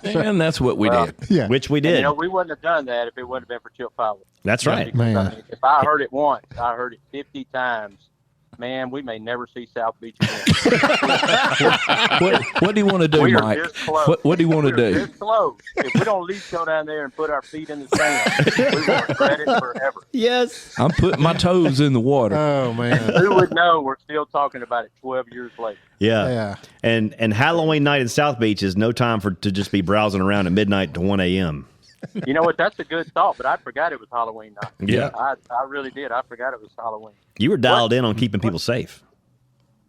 And that's what we did. Yeah. Which we did. We wouldn't have done that if it wouldn't have been for Chip Powell. That's right. Because, Man. if I heard it once, I heard it 50 times. Man, we may never see South Beach again. What do you want to do, We are Mike? this close. What do you want to We're do? this close. If we don't at least go down there and put our feet in the sand, we will regret it forever. Yes. I'm putting my toes in the water. Oh, man. Who would know we're still talking about it 12 years later? Yeah. And Halloween night in South Beach is no time to just be browsing around at midnight to 1 a.m. You know what? That's a good thought, but I forgot it was Halloween night. Yeah. I really did. I forgot it was Halloween. You were dialed in on keeping people safe.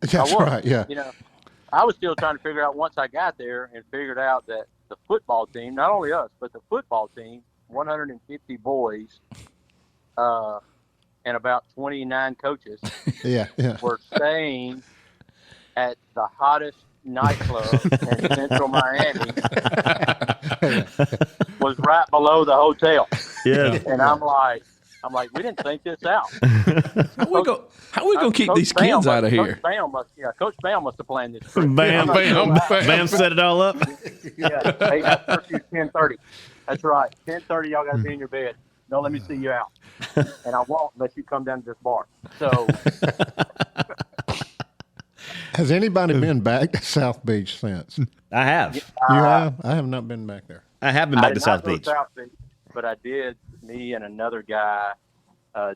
That's right, yeah. I was still trying to figure out once I got there and figured out that the football team, not only us, but the football team, 150 boys, and about 29 coaches were staying at the hottest nightclub in central Miami. Was right below the hotel. Yeah. And I'm like, we didn't think this out. How we gonna keep these kids out of here? Coach Bam must have planned this trip. Bam set it all up. Yeah, hey, that's curfew 10:30. That's right, 10:30. Y'all got to be in your bed. Don't let me see you out, and I won't let you come down to this bar. So, has anybody been back to South Beach since? I have. You have? I have not been back there. I have been back to South Beach. But I did. Me and another guy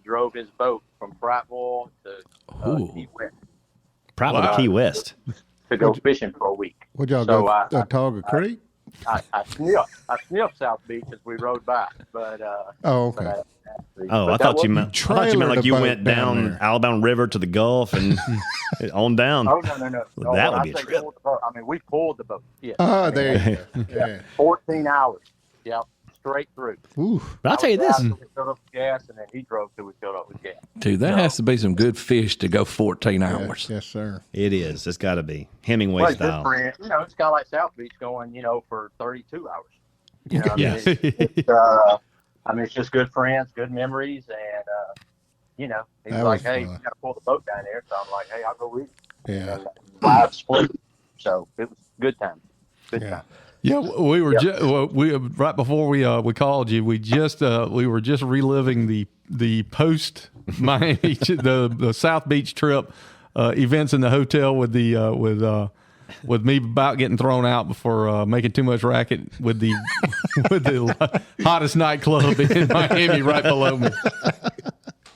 drove his boat from Prattville to Key West. Probably Key West. To go fishing for a week. Would y'all go to Togga Creek? I sniffed South Beach as we rode by, but okay. I thought you meant like you went down Alabama River to the Gulf and on down. Oh no! That would be a trip. I mean, we pulled the boat. Yeah. Oh, there you go. Yeah. 14 hours. Yeah. straight through. Ooh. But I'll tell you this. We filled up with gas, and then he drove till we filled up with gas. Dude, that has to be some good fish to go 14 hours. Yes, sir. It is. It's got to be Hemingway Well, style. good friend. It's kind of like South Beach going, for 32 hours. Yeah. It's just good friends, good memories, and he's That like, was hey, fun. you got to pull the boat down there. So I'm like, hey, I'll go with you. Yeah. And live split. So it was good time. Good Yeah. time. Yeah, we were we right before we called you. We were just reliving the post Miami the South Beach trip events in the hotel with me about getting thrown out for making too much racket with the hottest nightclub in Miami right below me.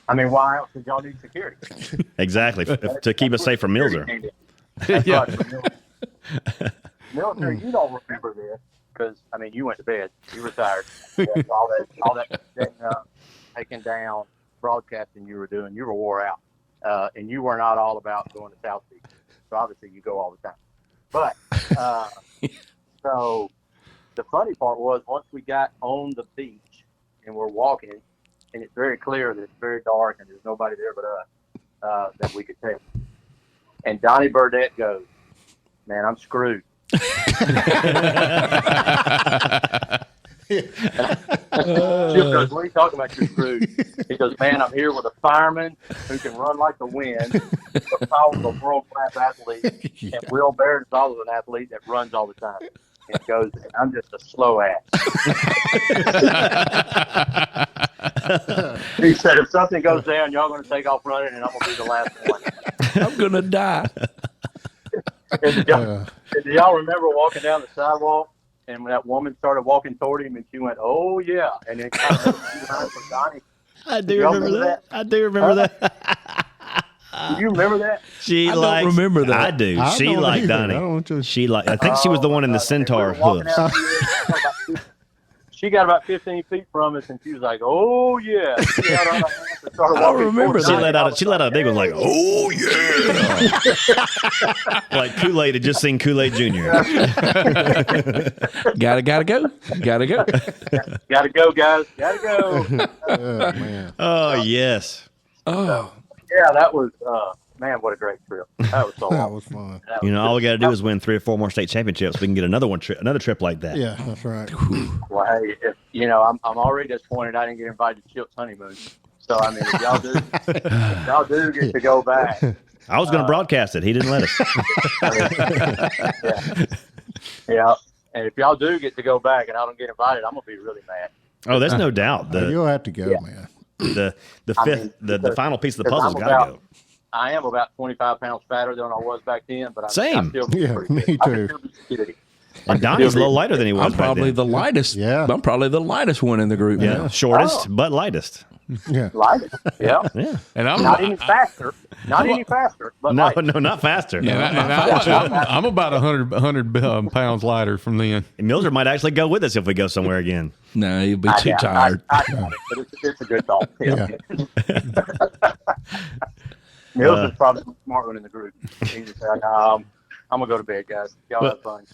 I mean, why else did y'all need security? Exactly. To keep us safe from Millzer. Yeah. Millzer, you don't remember this because you went to bed. You retired. All that taking down broadcasting you were doing. You were wore out, and you were not all about going to South Beach. So obviously you go all the time. But so the funny part was once we got on the beach and we're walking, and it's very clear that it's very dark and there's nobody there but us that we could tell. And Donny Burnett goes, "Man, I'm screwed." She goes, "What are you talking about? You're screwed." He goes, "Man, I'm here with a fireman who can run like the wind. Powell's a world-class athlete, and Will Barrett is also an athlete that runs all the time." And he goes, "And I'm just a slow ass." He said, "If something goes down, y'all going to take off running, and I'm going to be the last one." I'm going to die. And do y'all remember walking down the sidewalk, and when that woman started walking toward him, and she went, "Oh yeah," and then kind of for Donny. I do remember that. I do remember that. Do you remember that? I don't remember that. I do. I She don't liked either. Donny. I don't just- She liked. I think she was the one in the centaur Walking hoofs. out here, she got about 15 feet from us, and she was like, "Oh yeah." She out on her hands and started walking remember towards She Donny. let out a big one like, "Oh yeah!" Like Kool-Aid had just seen Kool-Aid Jr. Gotta go. Gotta go, guys. Gotta go. Oh, man. Oh yes. Oh, Yeah, that was man, what a great trip. That was so That awesome. was fun. You know, all we got to do is win 3 or 4 more state championships. We can get another trip like that. Yeah, that's right. Well, hey, if, I'm already disappointed I didn't get invited to Chip's honeymoon. So I mean, if y'all do get to go back. I was going to broadcast it. He didn't let us. Yeah, and if y'all do get to go back and I don't get invited, I'm gonna be really mad. Oh, there's no doubt. You'll have to go, Yeah. man. The I fifth mean, the final piece of the because puzzle's I'm got to about- go. I am about 25 pounds fatter than I was back then, but Same. I still Yeah, pretty me good. I can too. still be skinny. And Donnie's a little lighter than he was I'm back probably then. the lightest. Yeah. I'm probably the lightest one in the group. Yeah, now. shortest but lightest. Yeah. Light. Yeah. Yeah. And Not any faster. Not any faster, but No, light. no, not faster. I'm about 100 pounds lighter from then. And Millzer might actually go with us if we go somewhere again. No, you'll be too I tired. doubt it, but it's a good thought. Yeah. Mill's is probably the smart one in the group. He just said, I'm going to go to bed, guys. Y'all have fun.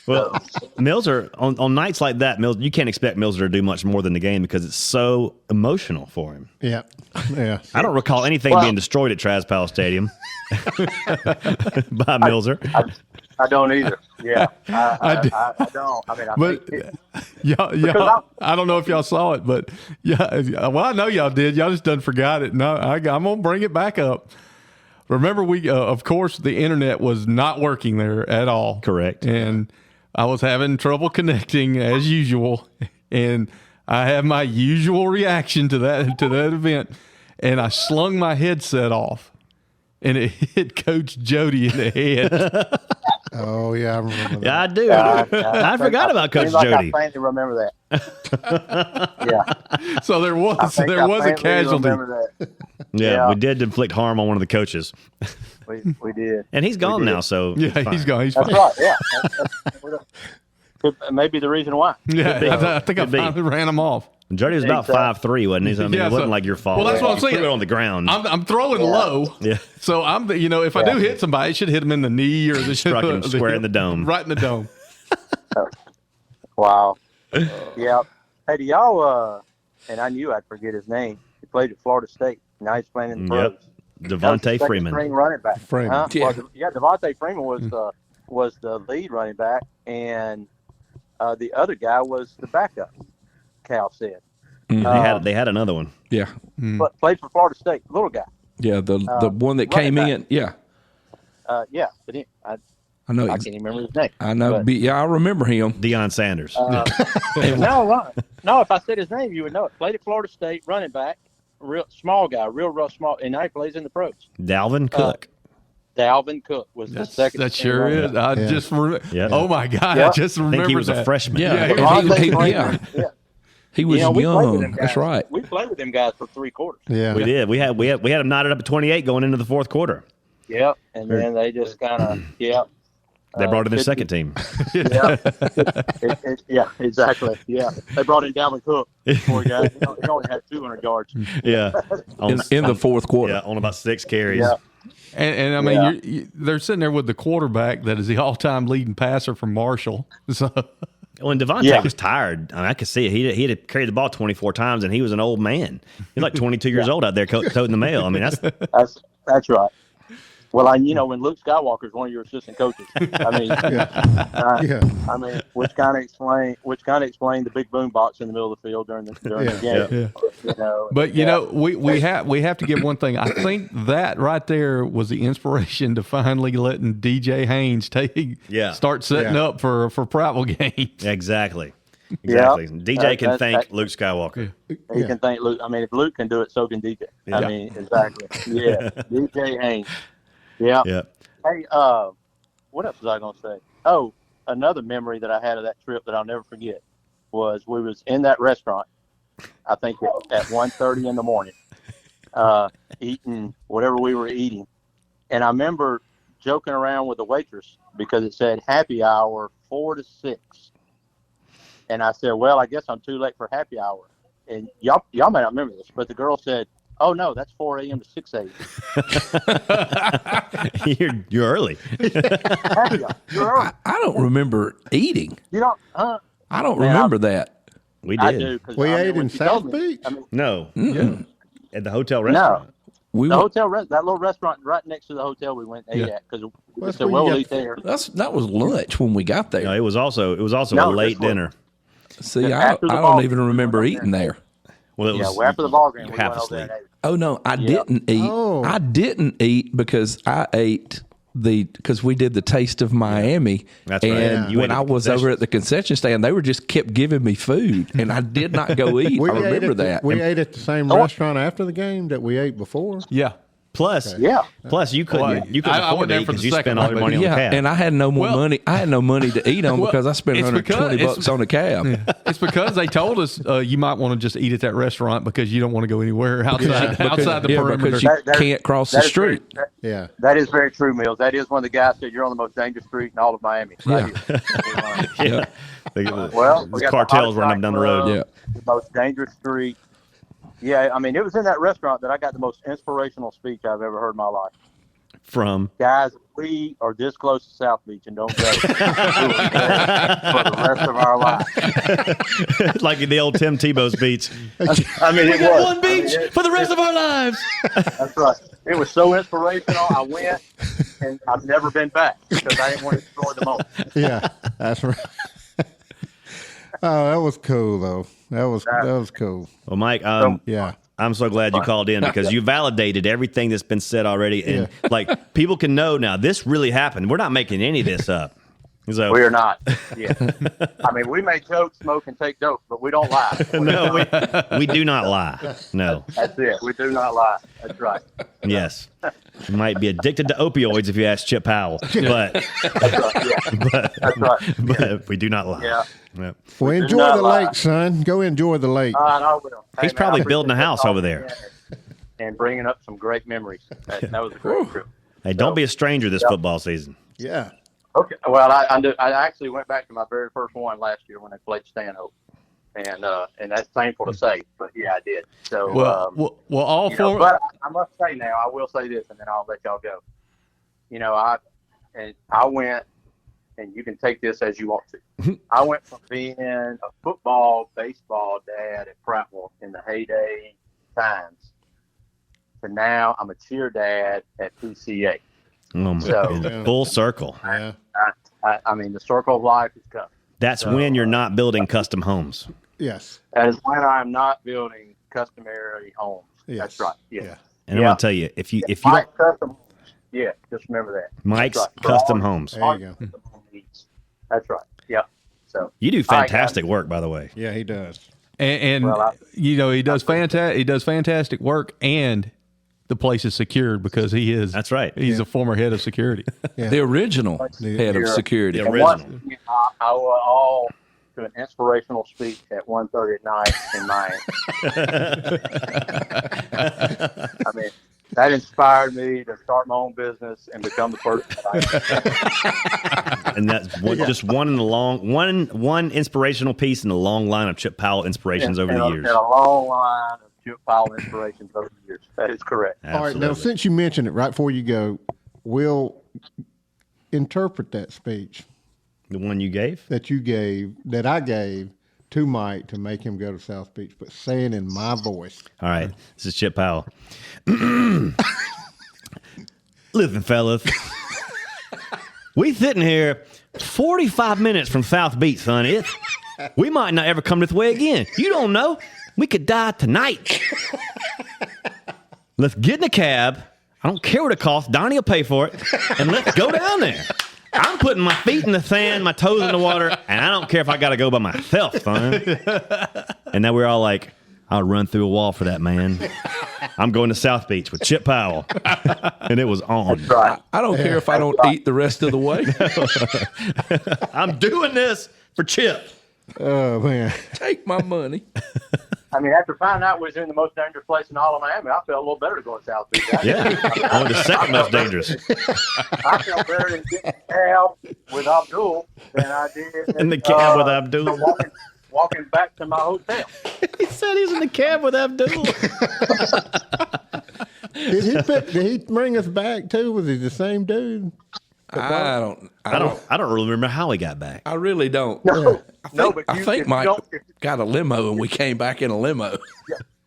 Well, Millzer, on nights like that, you can't expect Millzer to do much more than the game because it's so emotional for him. Yeah. Yeah. I don't recall anything being destroyed at Powell Stadium by Millzer. I don't either. Yeah. I don't. I mean, I But think y'all, I don't know if y'all saw it, but yeah, well, I know y'all did. Y'all just done forgot it. No, I'm gonna bring it back up. Remember, we of course the internet was not working there at all. Correct. And I was having trouble connecting as usual, and I had my usual reaction to that event, and I slung my headset off, and it hit Coach Jody in the head. Oh, yeah, I remember that. Yeah, I do. I forgot about Coach Jody. I faintly remember that. Yeah. So there was a faintly casualty. remember that. Yeah, Yeah. we did inflict harm on one of the coaches. We did. And he's gone now, so Yeah, it's he's fine. gone. He's That's fine. right. Yeah. Maybe the reason why. Yeah, I think I Could be. finally ran him off. Jody was about 5'3", wasn't he? So, I mean, Yeah, it wasn't so- like your fault. well, that's what I'm You saying. threw it on the ground. I'm throwing low. Yeah. So if I do hit somebody, it should hit him in the knee or the Struck him square in the dome. Right in the dome. Wow. Yeah. Hey, do y'all? And I knew I'd forget his name. He played at Florida State. Now he's playing in the pros. Devontae Freeman. String running back. Freeman. Huh? Yeah. Well, Devontae Freeman was the lead running back, and the other guy was the backup. Cal said. They had another one. Yeah. But played for Florida State. Little guy. Yeah, the one that came in. Yeah. Yeah, but I know. I can't even remember his name. I know. But, I remember him. Deion Sanders. No, if I said his name, you would know it. Played at Florida State, running back, real small guy, real rough, small, and now he plays in the pros. Dalvin Cook. Dalvin Cook was the second. That sure is. I just remember. Yep. Oh my God! Yep. I just I remember think he was that. a freshman. Yeah. He was we played with young. them guys. That's right. We played with them guys for 3 quarters. Yeah. We did. We had him knotted up at 28 going into the fourth quarter. Yep, and then they just kind of They brought in their second team. Yeah, exactly. Yeah, they brought in Dalvin Cook. Poor guy. He only had 200 yards. Yeah. In the fourth quarter. Yeah, on about 6 carries. Yeah. And I mean, they're sitting there with the quarterback that is the all-time leading passer from Marshall. So. When Devontae was tired, I mean, I could see it. He had carried the ball 24 times, and he was an old man. He's like 22 years old out there toting the mail. I mean, That's right. Well, when Luke Skywalker's one of your assistant coaches, I mean, I mean, which kind of explain the big boom box in the middle of the field during the game. Yeah. But we have to give one thing. I think that right there was the inspiration to finally letting DJ Haynes start setting up for Prattville games. Exactly. Yeah. DJ can thank Luke Skywalker. He can thank Luke. I mean, if Luke can do it, so can DJ. Yeah. I mean, exactly. Yeah, DJ Haynes. Yeah. Yeah. Hey, what else was I going to say? Oh, another memory that I had of that trip that I'll never forget was we was in that restaurant, I think at 1:30 in the morning, eating whatever we were eating. And I remember joking around with the waitress because it said happy hour 4 to 6. And I said, well, I guess I'm too late for happy hour. And y'all may not remember this, but the girl said, oh, no, that's 4 a.m. to 6 a.m. You're early. You're early. I don't remember eating. You don't, I don't remember that. We did. I do. We ate in when she told South me- Beach? No. At the hotel restaurant. We The went, that little restaurant right next to the hotel we went and ate at because we That's said, where well, you we'll get- eat there. that was lunch when we got there. No, it was also No, a late this was- dinner. See, I after the don't ball even game, remember we went eating there. Well, it was Well, after the ball game, we half went over there asleep. and ate. Oh no, I didn't eat. Oh. I didn't eat because I ate because we did the Taste of Miami. That's right. And Yeah. You ate when at I the was over at the concession stand, they were just kept giving me food, and I did not go eat. I remember that. We ate at the same restaurant after the game that we ate before. Yeah. Plus, Yeah. you couldn't Well, you couldn't I afford went to there eat for the because you second spent all one, your money on the Yeah, cab. and I had no more Well- money. I had no money to eat on because I spent it's $120 on a cab. It's because they told us you might want to just eat at that restaurant because you don't want to go anywhere outside the perimeter. Because you can't cross the That is street. Yeah. That is very true, Mills. That is one of the guys said you're on the most dangerous street in all of Miami. Right here. Yeah. Well, we There's got cartels the running up down the road. Club, Yeah. The most dangerous street. Yeah, I mean, it was in that restaurant that I got the most inspirational speech I've ever heard in my life. From Guys, we are this close to South Beach and don't go. We will stay for the rest of our lives. like the old Tim Tebow's beach. I mean, it was. One beach for the rest of our lives. That's right. It was so inspirational. I went, and I've never been back because I didn't want to destroy the moment. Yeah. That's right. Oh, that was cool though. That was cool. Well, Mike, Yeah. I'm so glad you called in because you validated everything that's been said already, and like people can know now this really happened. We're not making any of this up. So We are not. Yeah. I mean, we may joke, smoke, and take dope, but we don't lie. no, we do not lie. No. That's it. We do not lie. That's right. Yes. You might be addicted to opioids if you ask Chip Powell, but That's right. Yeah. That's right. but we do not lie. Yeah. Yeah. Well, enjoy not the lie. lake, son. Go enjoy the lake. I will. Hey, He's man, probably I building a appreciate house y'all over there. and bringing up some great memories. That was a great trip. Hey, don't be a stranger this football season. Yeah. Okay. Well, I actually went back to my very first one last year when they played Stanhope, and that's painful to say, but yeah, I did. So well, all you know, four. but I must say now, I will say this, and then I'll let y'all go. You know, I went and you can take this as you want to. I went from being a football, baseball dad at Prattville in the heyday times to now I'm a cheer dad at PCA. Oh my full circle. Yeah. I mean, the circle of life is coming. That's when you're not building custom homes. Yes. That is when I'm not building customary homes. Yes. That's right. Yeah. Yeah. And I'm gonna tell you, if you Mike's custom homes. Yeah, just remember that. Mike's That's right. custom homes. There you go. That's right. Yeah. So You do fantastic work, by the way. Yeah, he does. And you know, he does fantastic work, and the place is secured because he is. That's right. He's a former head of security. Yeah. The original head of security. The And original. once again, I will all to an inspirational speech at 1:30 at night in Miami. I mean, that inspired me to start my own business and become the person that I am. And that's just one in the one inspirational piece in the long line of Chip Powell inspirations over the years. And a long line of Chip Powell inspirations over the years. That is correct. All right. Now, since you mentioned it right before you go, we'll interpret that speech The one you gave? that I gave to Mike to make him go to South Beach, but say it in my voice. All right. This is Chip Powell. Listen, fellas. We sitting here 45 minutes from South Beach, son. We might not ever come this way again. You don't know. We could die tonight. Let's get in a cab. I don't care what it costs. Donny will pay for it. And let's go down there. I'm putting my feet in the sand, my toes in the water, and I don't care if I got to go by myself, son. And then we're all like, I'll run through a wall for that, man. I'm going to South Beach with Chip Powell. And it was on. Right. I don't care if I don't eat the rest of the way. I'm doing this for Chip. Oh, man. Take my money. I mean, after finding out we was in the most dangerous place in all of Miami, I felt a little better to go to South Beach. Yeah. Only the second most dangerous. I felt better in getting a cab with Abdul than I did In the cab with Abdul. Walking back to my hotel. He said he's in the cab with Abdul. Did he bring us back, too? Was he the same dude? I don't really remember how he got back. I really don't. No, I think Mike got a limo and we came back in a limo.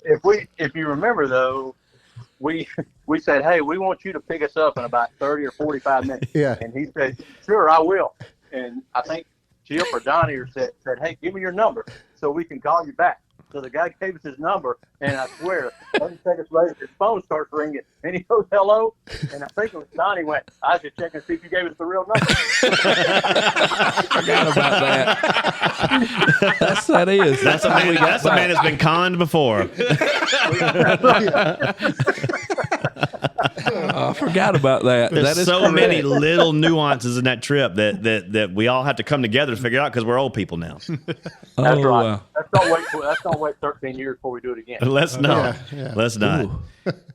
If you remember though, we said, hey, we want you to pick us up in about 30 or 45 minutes. Yeah. And he said, sure, I will. And I think Chip or Donny said, hey, give me your number so we can call you back. So the guy gave us his number, and I swear, 30 seconds later, his phone starts ringing, and he goes, hello, and I think it was Donny went, I was just checking to see if you gave us the real number. I forgot about that. That's a man that's been conned before. I forgot about that. There's That is so correct. many little nuances in that trip that we all have to come together to figure out because we're old people now. That's right. Let's don't wait 13 years before we do it again. Let's not. Yeah. Let's not.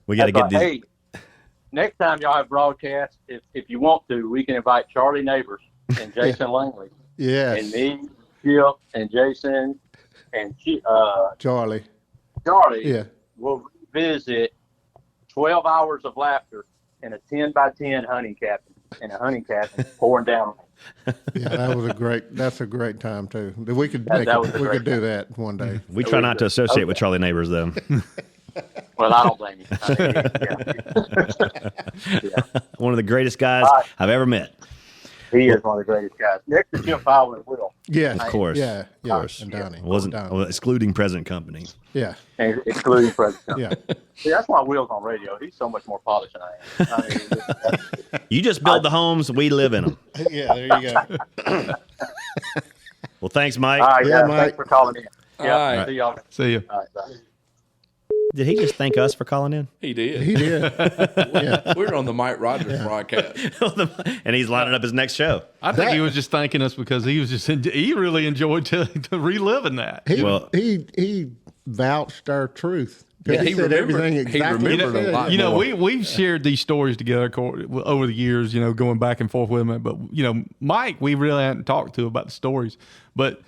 We got to That's get right. these. Hey, next time y'all have broadcasts, if you want to, we can invite Charlie Neighbors and Jason Langley Yes. and me, Chip, and Jason, and Charlie. Charlie. Yeah. Will visit 12 hours of laughter in a 10 by 10 hunting cabin pouring down. Yeah, that's a great time too. We could That was a we great could do that one day. We try not to associate with Charlie Neighbors, though. Well, I don't blame you. I mean, yeah. One of the greatest guys I've ever met. He is one of the greatest guys. Next to Jim Powell and Will. Yeah, Of course. Yeah, Of course. and Donny. Wasn't Donny. excluding present company. Yeah, And excluding President. yeah. See, that's why Will's on radio. He's so much more polished than I am. I mean, You just build the homes, we live in them. Yeah, there you go. Well, thanks, Mike. all right, Yeah, guys, Mike. thanks for calling in. Yeah, All right. see y'all. See you. All right, bye. Did he just thank us for calling in? He did. He did. Yeah. We're on the Mike Rogers broadcast. And he's lining up his next show. I think he was just thanking us because he was he really enjoyed to reliving that. He vouched our truth. 'Cause Yeah, he he said remembered- everything he exactly. remembered a lot. You know, more. we've shared these stories together over the years, you know, going back and forth with him. But, you know, Mike, we really hadn't talked to about the stories. But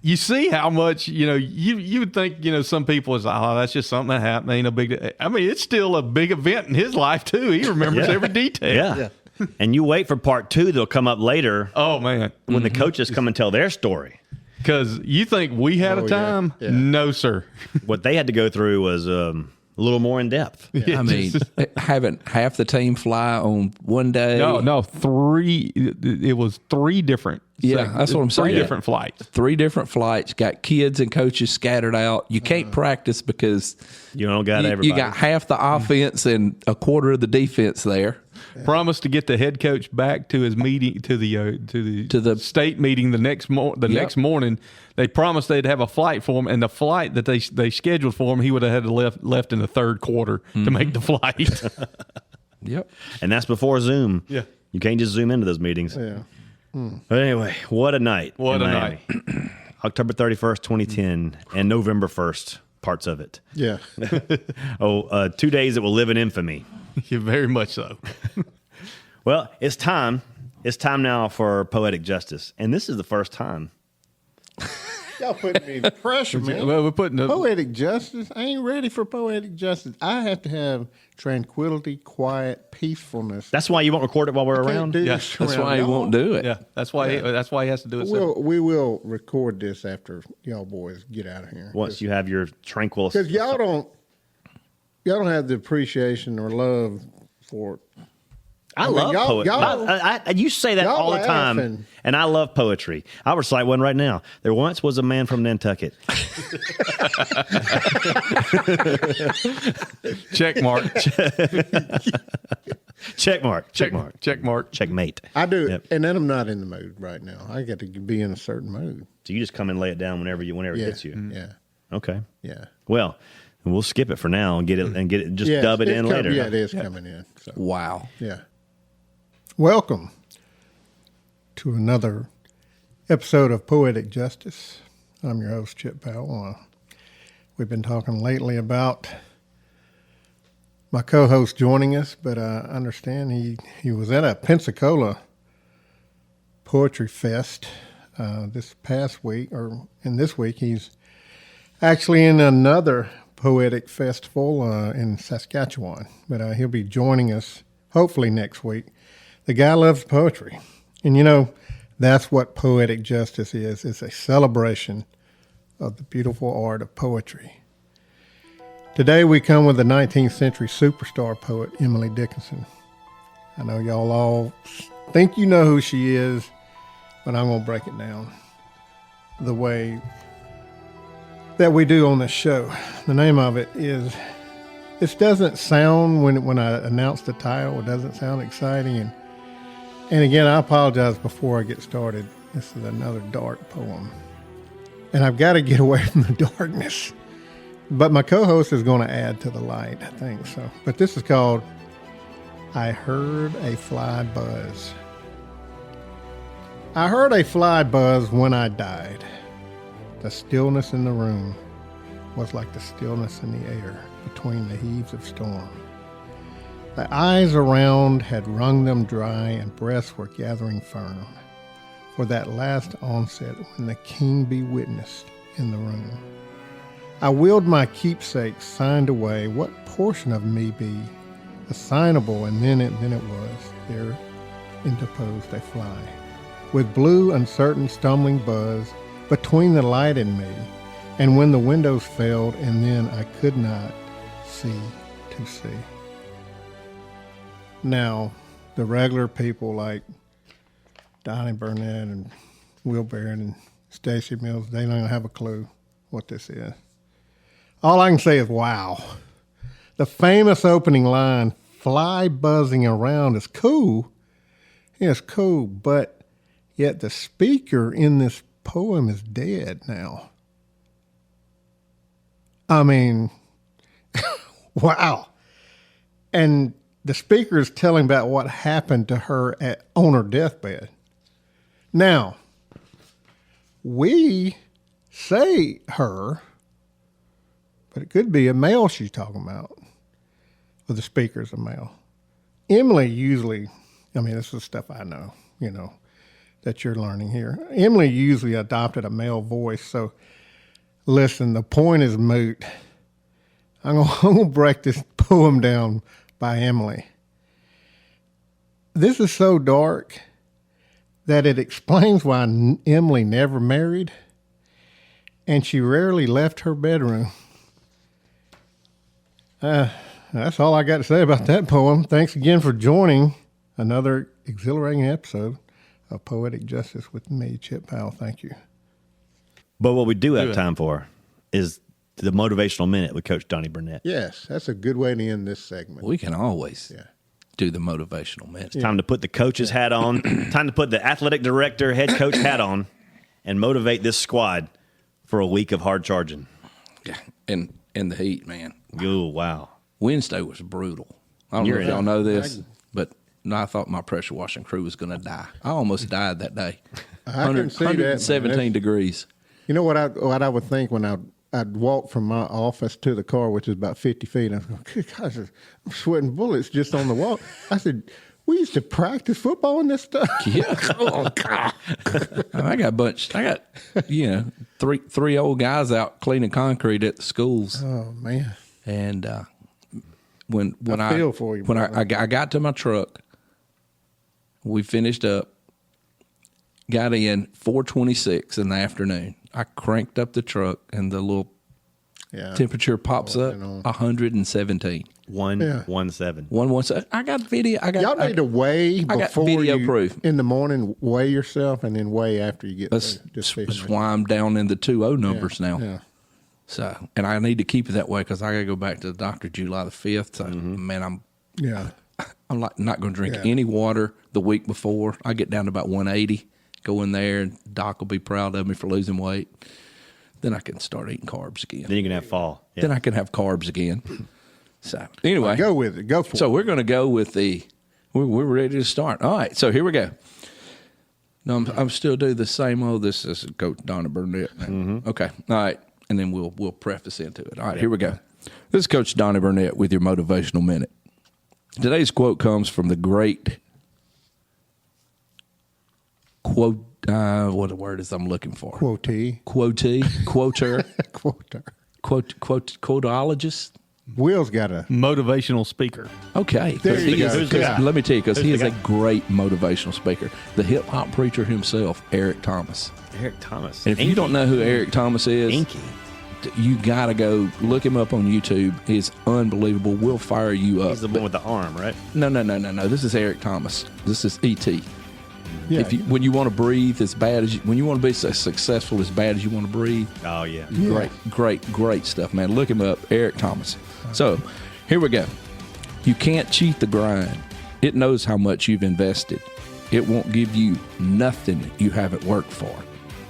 you see how much, you know, you would think, you know, some people is, oh, that's just something that happened. Ain't no big. I mean, it's still a big event in his life, too. He remembers Yeah. every detail. Yeah. And you wait for part 2 that'll come up later Oh man, when the coaches come and tell their story. because you think we had a time? yeah. No, sir. What they had to go through was a little more in depth. I mean, having half the team fly on one day. No, 3. It was 3 different. That's what I'm saying. 3 different flights. 3 different flights, got kids and coaches scattered out. You can't practice because You don't got everybody. you got half the offense and a quarter of the defense there. Promised to get the head coach back to his meeting to the state meeting the next next morning. They promised they'd have a flight for him, and the flight that they scheduled for him, he would have had to left in the third quarter to make the flight. Yep. And that's before Zoom. Yeah. You can't just zoom into those meetings. Yeah. But anyway, what a night. What in a Miami. October 31st, 2010, and November 1st, parts of it. Yeah. 2 days that will live in infamy. Yeah, very much so. Well, it's time. It's time now for Poetic Justice. And this is the first time. Y'all putting me in pressure, man. Well, we're putting Poetic justice? I ain't ready for poetic justice. I have to have tranquility, quiet, peacefulness. That's why you won't record it while we're Can't around? do Yeah, this That's around why he y'all. won't do it. Yeah, that's why he has to do it. We will record this after y'all boys get out of here. Once you have your tranquil... Because y'all don't have the appreciation or love for it. I mean, love y'all- poetry. y'all- You say that y'all all the time, laughing. and I love poetry. I'll recite one right now. There once was a man from Nantucket. Check mark. Check mark. Check mark. Check mark. Checkmate. I do, Yep. and then I'm not in the mood right now. I got to be in a certain mood. So you just come and lay it down whenever it Yeah, hits you. yeah, Okay. yeah. Well, we'll skip it for now and get it just Yeah, dub it it's in com- later. Yeah, it is coming in. So. Wow. Yeah. Welcome to another episode of Poetic Justice. I'm your host, Chip Powell. We've been talking lately about my co-host joining us, but I understand he was at a Pensacola Poetry Fest this past week, and this week he's actually in another poetic festival in Saskatchewan. But he'll be joining us hopefully next week. The guy loves poetry. And that's what Poetic Justice is. It's a celebration of the beautiful art of poetry. Today we come with the 19th century superstar poet, Emily Dickinson. I know y'all all think you know who she is, but I'm going to break it down the way that we do on this show. The name of it is, it doesn't sound, when I announce the title, it doesn't sound exciting. And again, I apologize before I get started. This is another dark poem. And I've got to get away from the darkness. But my co-host is going to add to the light, I think so. But this is called, I Heard a Fly Buzz. I heard a fly buzz when I died. The stillness in the room was like the stillness in the air between the heaves of storm. The eyes around had wrung them dry and breaths were gathering firm for that last onset when the king be witnessed in the room. I willed my keepsake signed away, what portion of me be assignable, and then it was, there interposed a fly, with blue uncertain stumbling buzz between the light and me, and when the windows failed, and then I could not see to see. Now, the regular people like Donny, Burnett, and Will Barrett, and Stacy Mills, they don't have a clue what this is. All I can say is, wow. The famous opening line, fly buzzing around, is cool. It's cool, but yet the speaker in this poem is dead now. I mean, wow. And the speaker is telling about what happened to her on her deathbed. Now, we say her, but it could be a male she's talking about, or the speaker's a male. Emily usually, this is stuff I know, that you're learning here. Emily usually adopted a male voice, so listen, the point is moot. I'm going to break this poem down by Emily. This is so dark that it explains why Emily never married, and she rarely left her bedroom. That's all I got to say about that poem. Thanks again for joining another exhilarating episode of Poetic Justice with me, Chip Powell. Thank you. But what we do have time for is the Motivational Minute with Coach Donny Burnett. Yes, that's a good way to end this segment. We can always do the Motivational Minute. Time to put the coach's hat on. Time to put the athletic director, head coach hat on and motivate this squad for a week of hard charging. Yeah, and the heat, man. Oh, wow. Wednesday was brutal. I don't know if y'all know this, but I thought my pressure washing crew was going to die. I almost died that day. I can see that, 117 degrees. You know what I would think when I'd walk from my office to the car, which is about 50 feet. I was going, good gosh, I'm sweating bullets just on the walk. I said, we used to practice football in this stuff. Yeah. Oh, God. I got three old guys out cleaning concrete at the schools. Oh, man. And when I feel for you, when I got to my truck, we finished up, got in 4:26 in the afternoon. I cranked up the truck, and the little temperature pops up 117. 117. 117. I got video. Y'all need to weigh before video you proof. In the morning. Weigh yourself, and then weigh after you get That's there. why I'm down in the 2.0 numbers now. Yeah. So, and I need to keep it that way because I got to go back to the doctor July the 5th. So, man, I'm like not going to drink any water the week before. I get down to about 180. Go in there, and Doc will be proud of me for losing weight. Then I can start eating carbs again. Then you can have fall. Yeah. Then I can have carbs again. So, anyway. Go with it. Go for it. So, we're going to go with we're ready to start. All right. So, here we go. No, I'm still doing the same old. This is Coach Donny Burnett. Okay. All right. And then we'll preface into it. All right. Here we go. This is Coach Donny Burnett with your Motivational Minute. Today's quote comes from the great quote. What the word is I'm looking for? Quotee. Quoter. Quoter. Quotologist. Will's got a motivational speaker. Okay. There you go. Let me tell you, because he is a great motivational speaker. The hip hop preacher himself, Eric Thomas. Eric Thomas. And if you don't know who Eric Thomas is, Inky. You got to go look him up on YouTube. He's unbelievable. We'll fire you up. He's the one with the arm, right? No. This is Eric Thomas. This is E.T. Yeah. When you want to breathe as bad as when you want to be so successful as bad as you want to breathe. Oh, yeah. Great stuff, man. Look him up, Eric Thomas. So, here we go. You can't cheat the grind. It knows how much you've invested. It won't give you nothing you haven't worked for.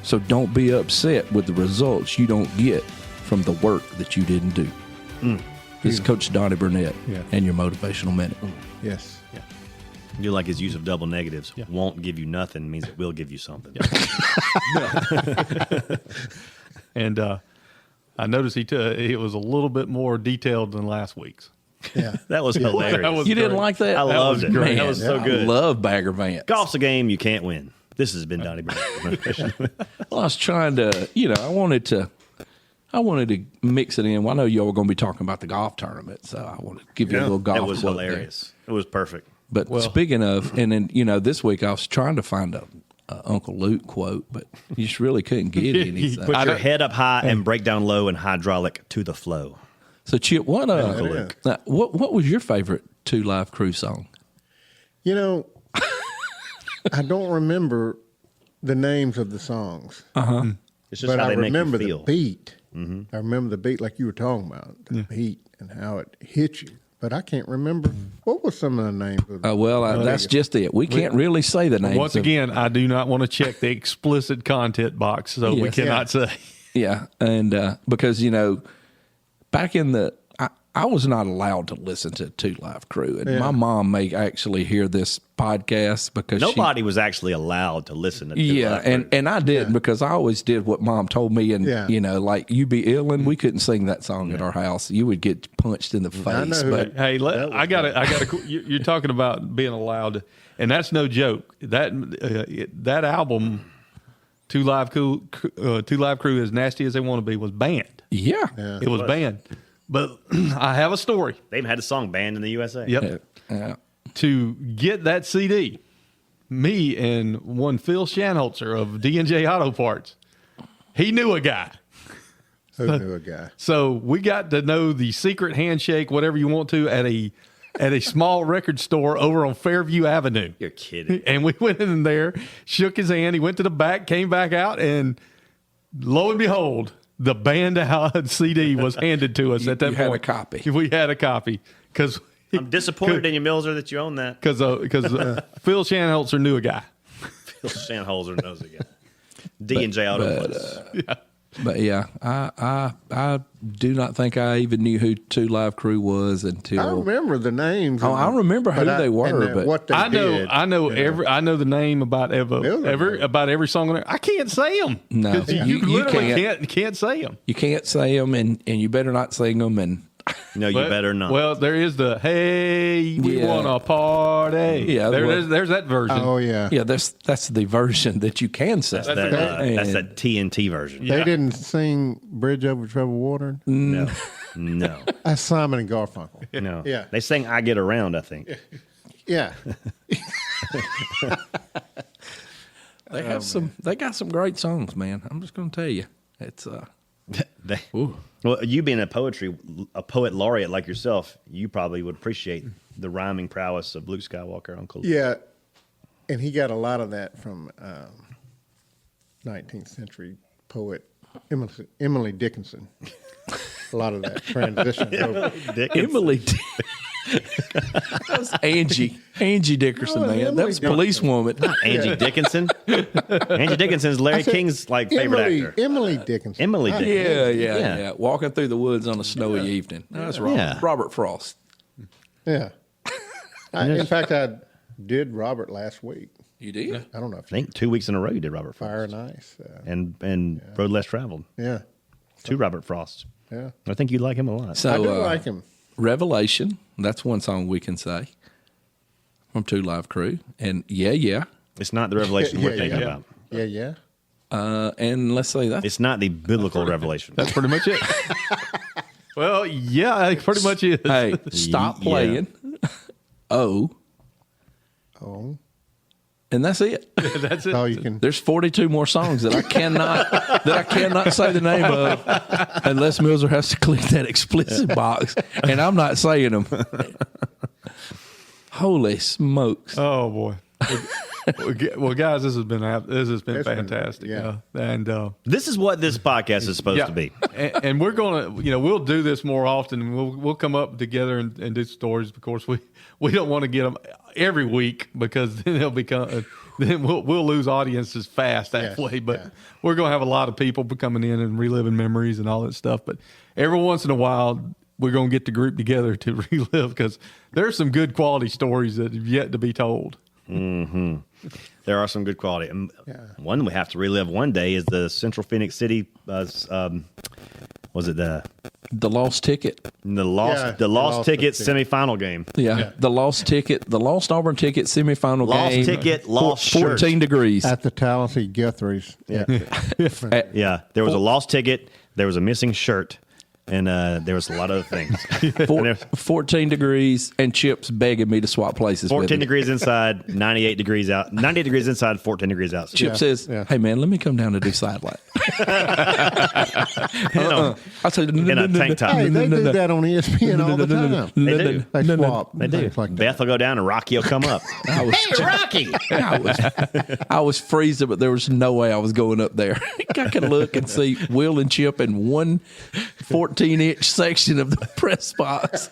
So don't be upset with the results you don't get from the work that you didn't do. This is Coach Donny Burnett and your Motivational Minute. Yes. Yeah. You like his use of double negatives. Yeah. Won't give you nothing means it will give you something. And I noticed it was a little bit more detailed than last week's. Yeah. That was hilarious. You didn't like that? I loved it. Man, that was so good. I love Bagger Vance. Golf's a game you can't win. This has been Donny Burnett. Well, I was trying to, I wanted to mix it in. Well, I know y'all were going to be talking about the golf tournament, so I wanted to give you a little golf. It was quote hilarious. There. It was perfect. But speaking of, and then, this week I was trying to find a Uncle Luke quote, but you just really couldn't get anything. Put your head up high and break down low and hydraulic to the flow. So, Chip, what was your favorite 2 Live Crew song? I don't remember the names of the songs. It's just but how I they remember make you feel. the beat. I remember the beat like you were talking about, the beat and how it hit you. But I can't remember. What was some of the names? That's just it. We can't really say the names. Once again, I do not want to check the explicit content box, so we cannot say. Yeah, and because, back in the... I was not allowed to listen to 2 Live Crew, and my mom may actually hear this podcast because nobody was actually allowed to listen to 2 Live Crew. and I did because I always did what Mom told me, and like you be ill, and we couldn't sing that song at our house. You would get punched in the face. But hey, I got it. You're talking about being allowed, and that's no joke. That album, 2 Live Crew, as nasty as they want to be, was banned. Yeah. It was banned. But I have a story. They've had a song banned in the USA. Yep. Yeah. to get that CD, me and one Phil Shanholzer of D&J Auto Parts, he knew a guy. Who knew a guy? So we got to know the secret handshake, whatever you want to, at a small record store over on Fairview Avenue. You're kidding. And we went in there, shook his hand. He went to the back, came back out, and lo and behold, the band out CD was handed to us at that point. Had a copy. We had a copy because I'm disappointed in you, Millzer, that you own that. because Phil Shanholzer knew a guy. Phil Shanholzer knows a guy. D&J Auto Parts. But yeah, I do not think I even knew who Two Live Crew was until I remember the names. Oh, I remember who they were, but what they I know did. I know the name about every song on there. I can't say them. No, you literally can't say them. You can't say them, and you better not sing them. And No, you better not. Well, there is the "Hey, we want to party." Yeah, there's that version. Oh yeah, yeah, that's the version that you can say. That's that TNT version. They didn't sing "Bridge Over Troubled Water." No. That's Simon and Garfunkel. No. Yeah. They sang "I Get Around," I think. Yeah. They got some great songs, man. I'm just going to tell you, it's Well, you being a poet laureate like yourself, you probably would appreciate the rhyming prowess of Luke Skywalker on Cool. Yeah, and he got a lot of that from 19th century poet Emily Dickinson. A lot of that transition. Emily. That was Angie Dickerson, man. That was Policewoman. Angie Dickinson. Angie Dickinson's Larry King's favorite actor. Emily Dickinson. Emily Dickinson. Yeah. Walking through the woods on a snowy evening. That's Robert Frost. Yeah. In fact, I did Robert last week. You did? I don't know. I think 2 weeks in a row you did Robert Frost. Fire and Ice. And Road Less Traveled. Yeah. 2 Robert Frosts. Yeah. I think you like him a lot. So, I do like him. Revelation. That's one song we can say from Two Live Crew. And yeah. It's not the revelation we're thinking about. Yeah. And let's say that. It's not the biblical revelation. That's pretty much it. Well, yeah, it pretty much is. Hey, stop playing. Oh. And that's it. That's it. Oh, you can. There's 42 more songs that I cannot say the name of unless Millzer has to click that explicit box, and I'm not saying them. Holy smokes! Oh boy. Well, guys, this has been fantastic. This is what this podcast is supposed to be. And we're gonna, we'll do this more often. We'll come up together and do stories. Of course, we don't want to get them every week because then they'll become. Then we'll lose audiences fast that way. But we're gonna have a lot of people coming in and reliving memories and all that stuff. But every once in a while, we're gonna get the group together to relive because there's some good quality stories that have yet to be told. Mm-hmm. There are some good quality. One we have to relive one day is the Central Phoenix City. Was it the Lost Ticket? The Lost Ticket semifinal game. Yeah, the Lost Ticket, the Lost Auburn Ticket semifinal game. Lost Ticket, lost 14 degrees At the Tallahassee Guthrie's. Yeah. There was a lost ticket. There was a missing shirt. And there was a lot of other things. 14 degrees and Chip's begging me to swap places 14 with me. degrees inside, 98 degrees out. 98 degrees inside, 14 degrees outside. Chip says, hey, man, let me come down to do sideline. I said, in a tank top. Hey, they do that on ESPN all the time. They do. They swap. They do. Like Beth will go down and Rocky will come up. Hey, Rocky! I was freezing, but there was no way I was going up there. I could look and see Will and Chip in one 14-inch section of the press box,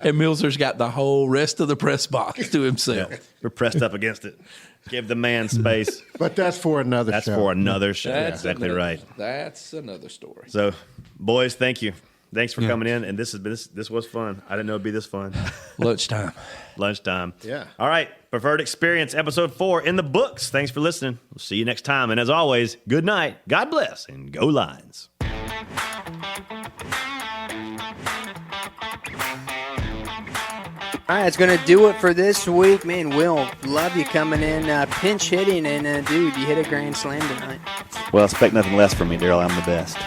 and Millzer's got the whole rest of the press box to himself. We're pressed up against it. Give the man space. But that's for another show. That's for another show. That's exactly right. That's another story. So, boys, thank you. Thanks for coming in, and this was fun. I didn't know it'd be this fun. Lunchtime. Yeah. All right. Preferred Experience, Episode 4 in the books. Thanks for listening. We'll see you next time. And as always, good night, God bless, and go Lions. All right, it's going to do it for this week. Man, Will, love you coming in, pinch hitting, and dude, you hit a grand slam tonight. Well, expect nothing less from me, Daryl. I'm the best.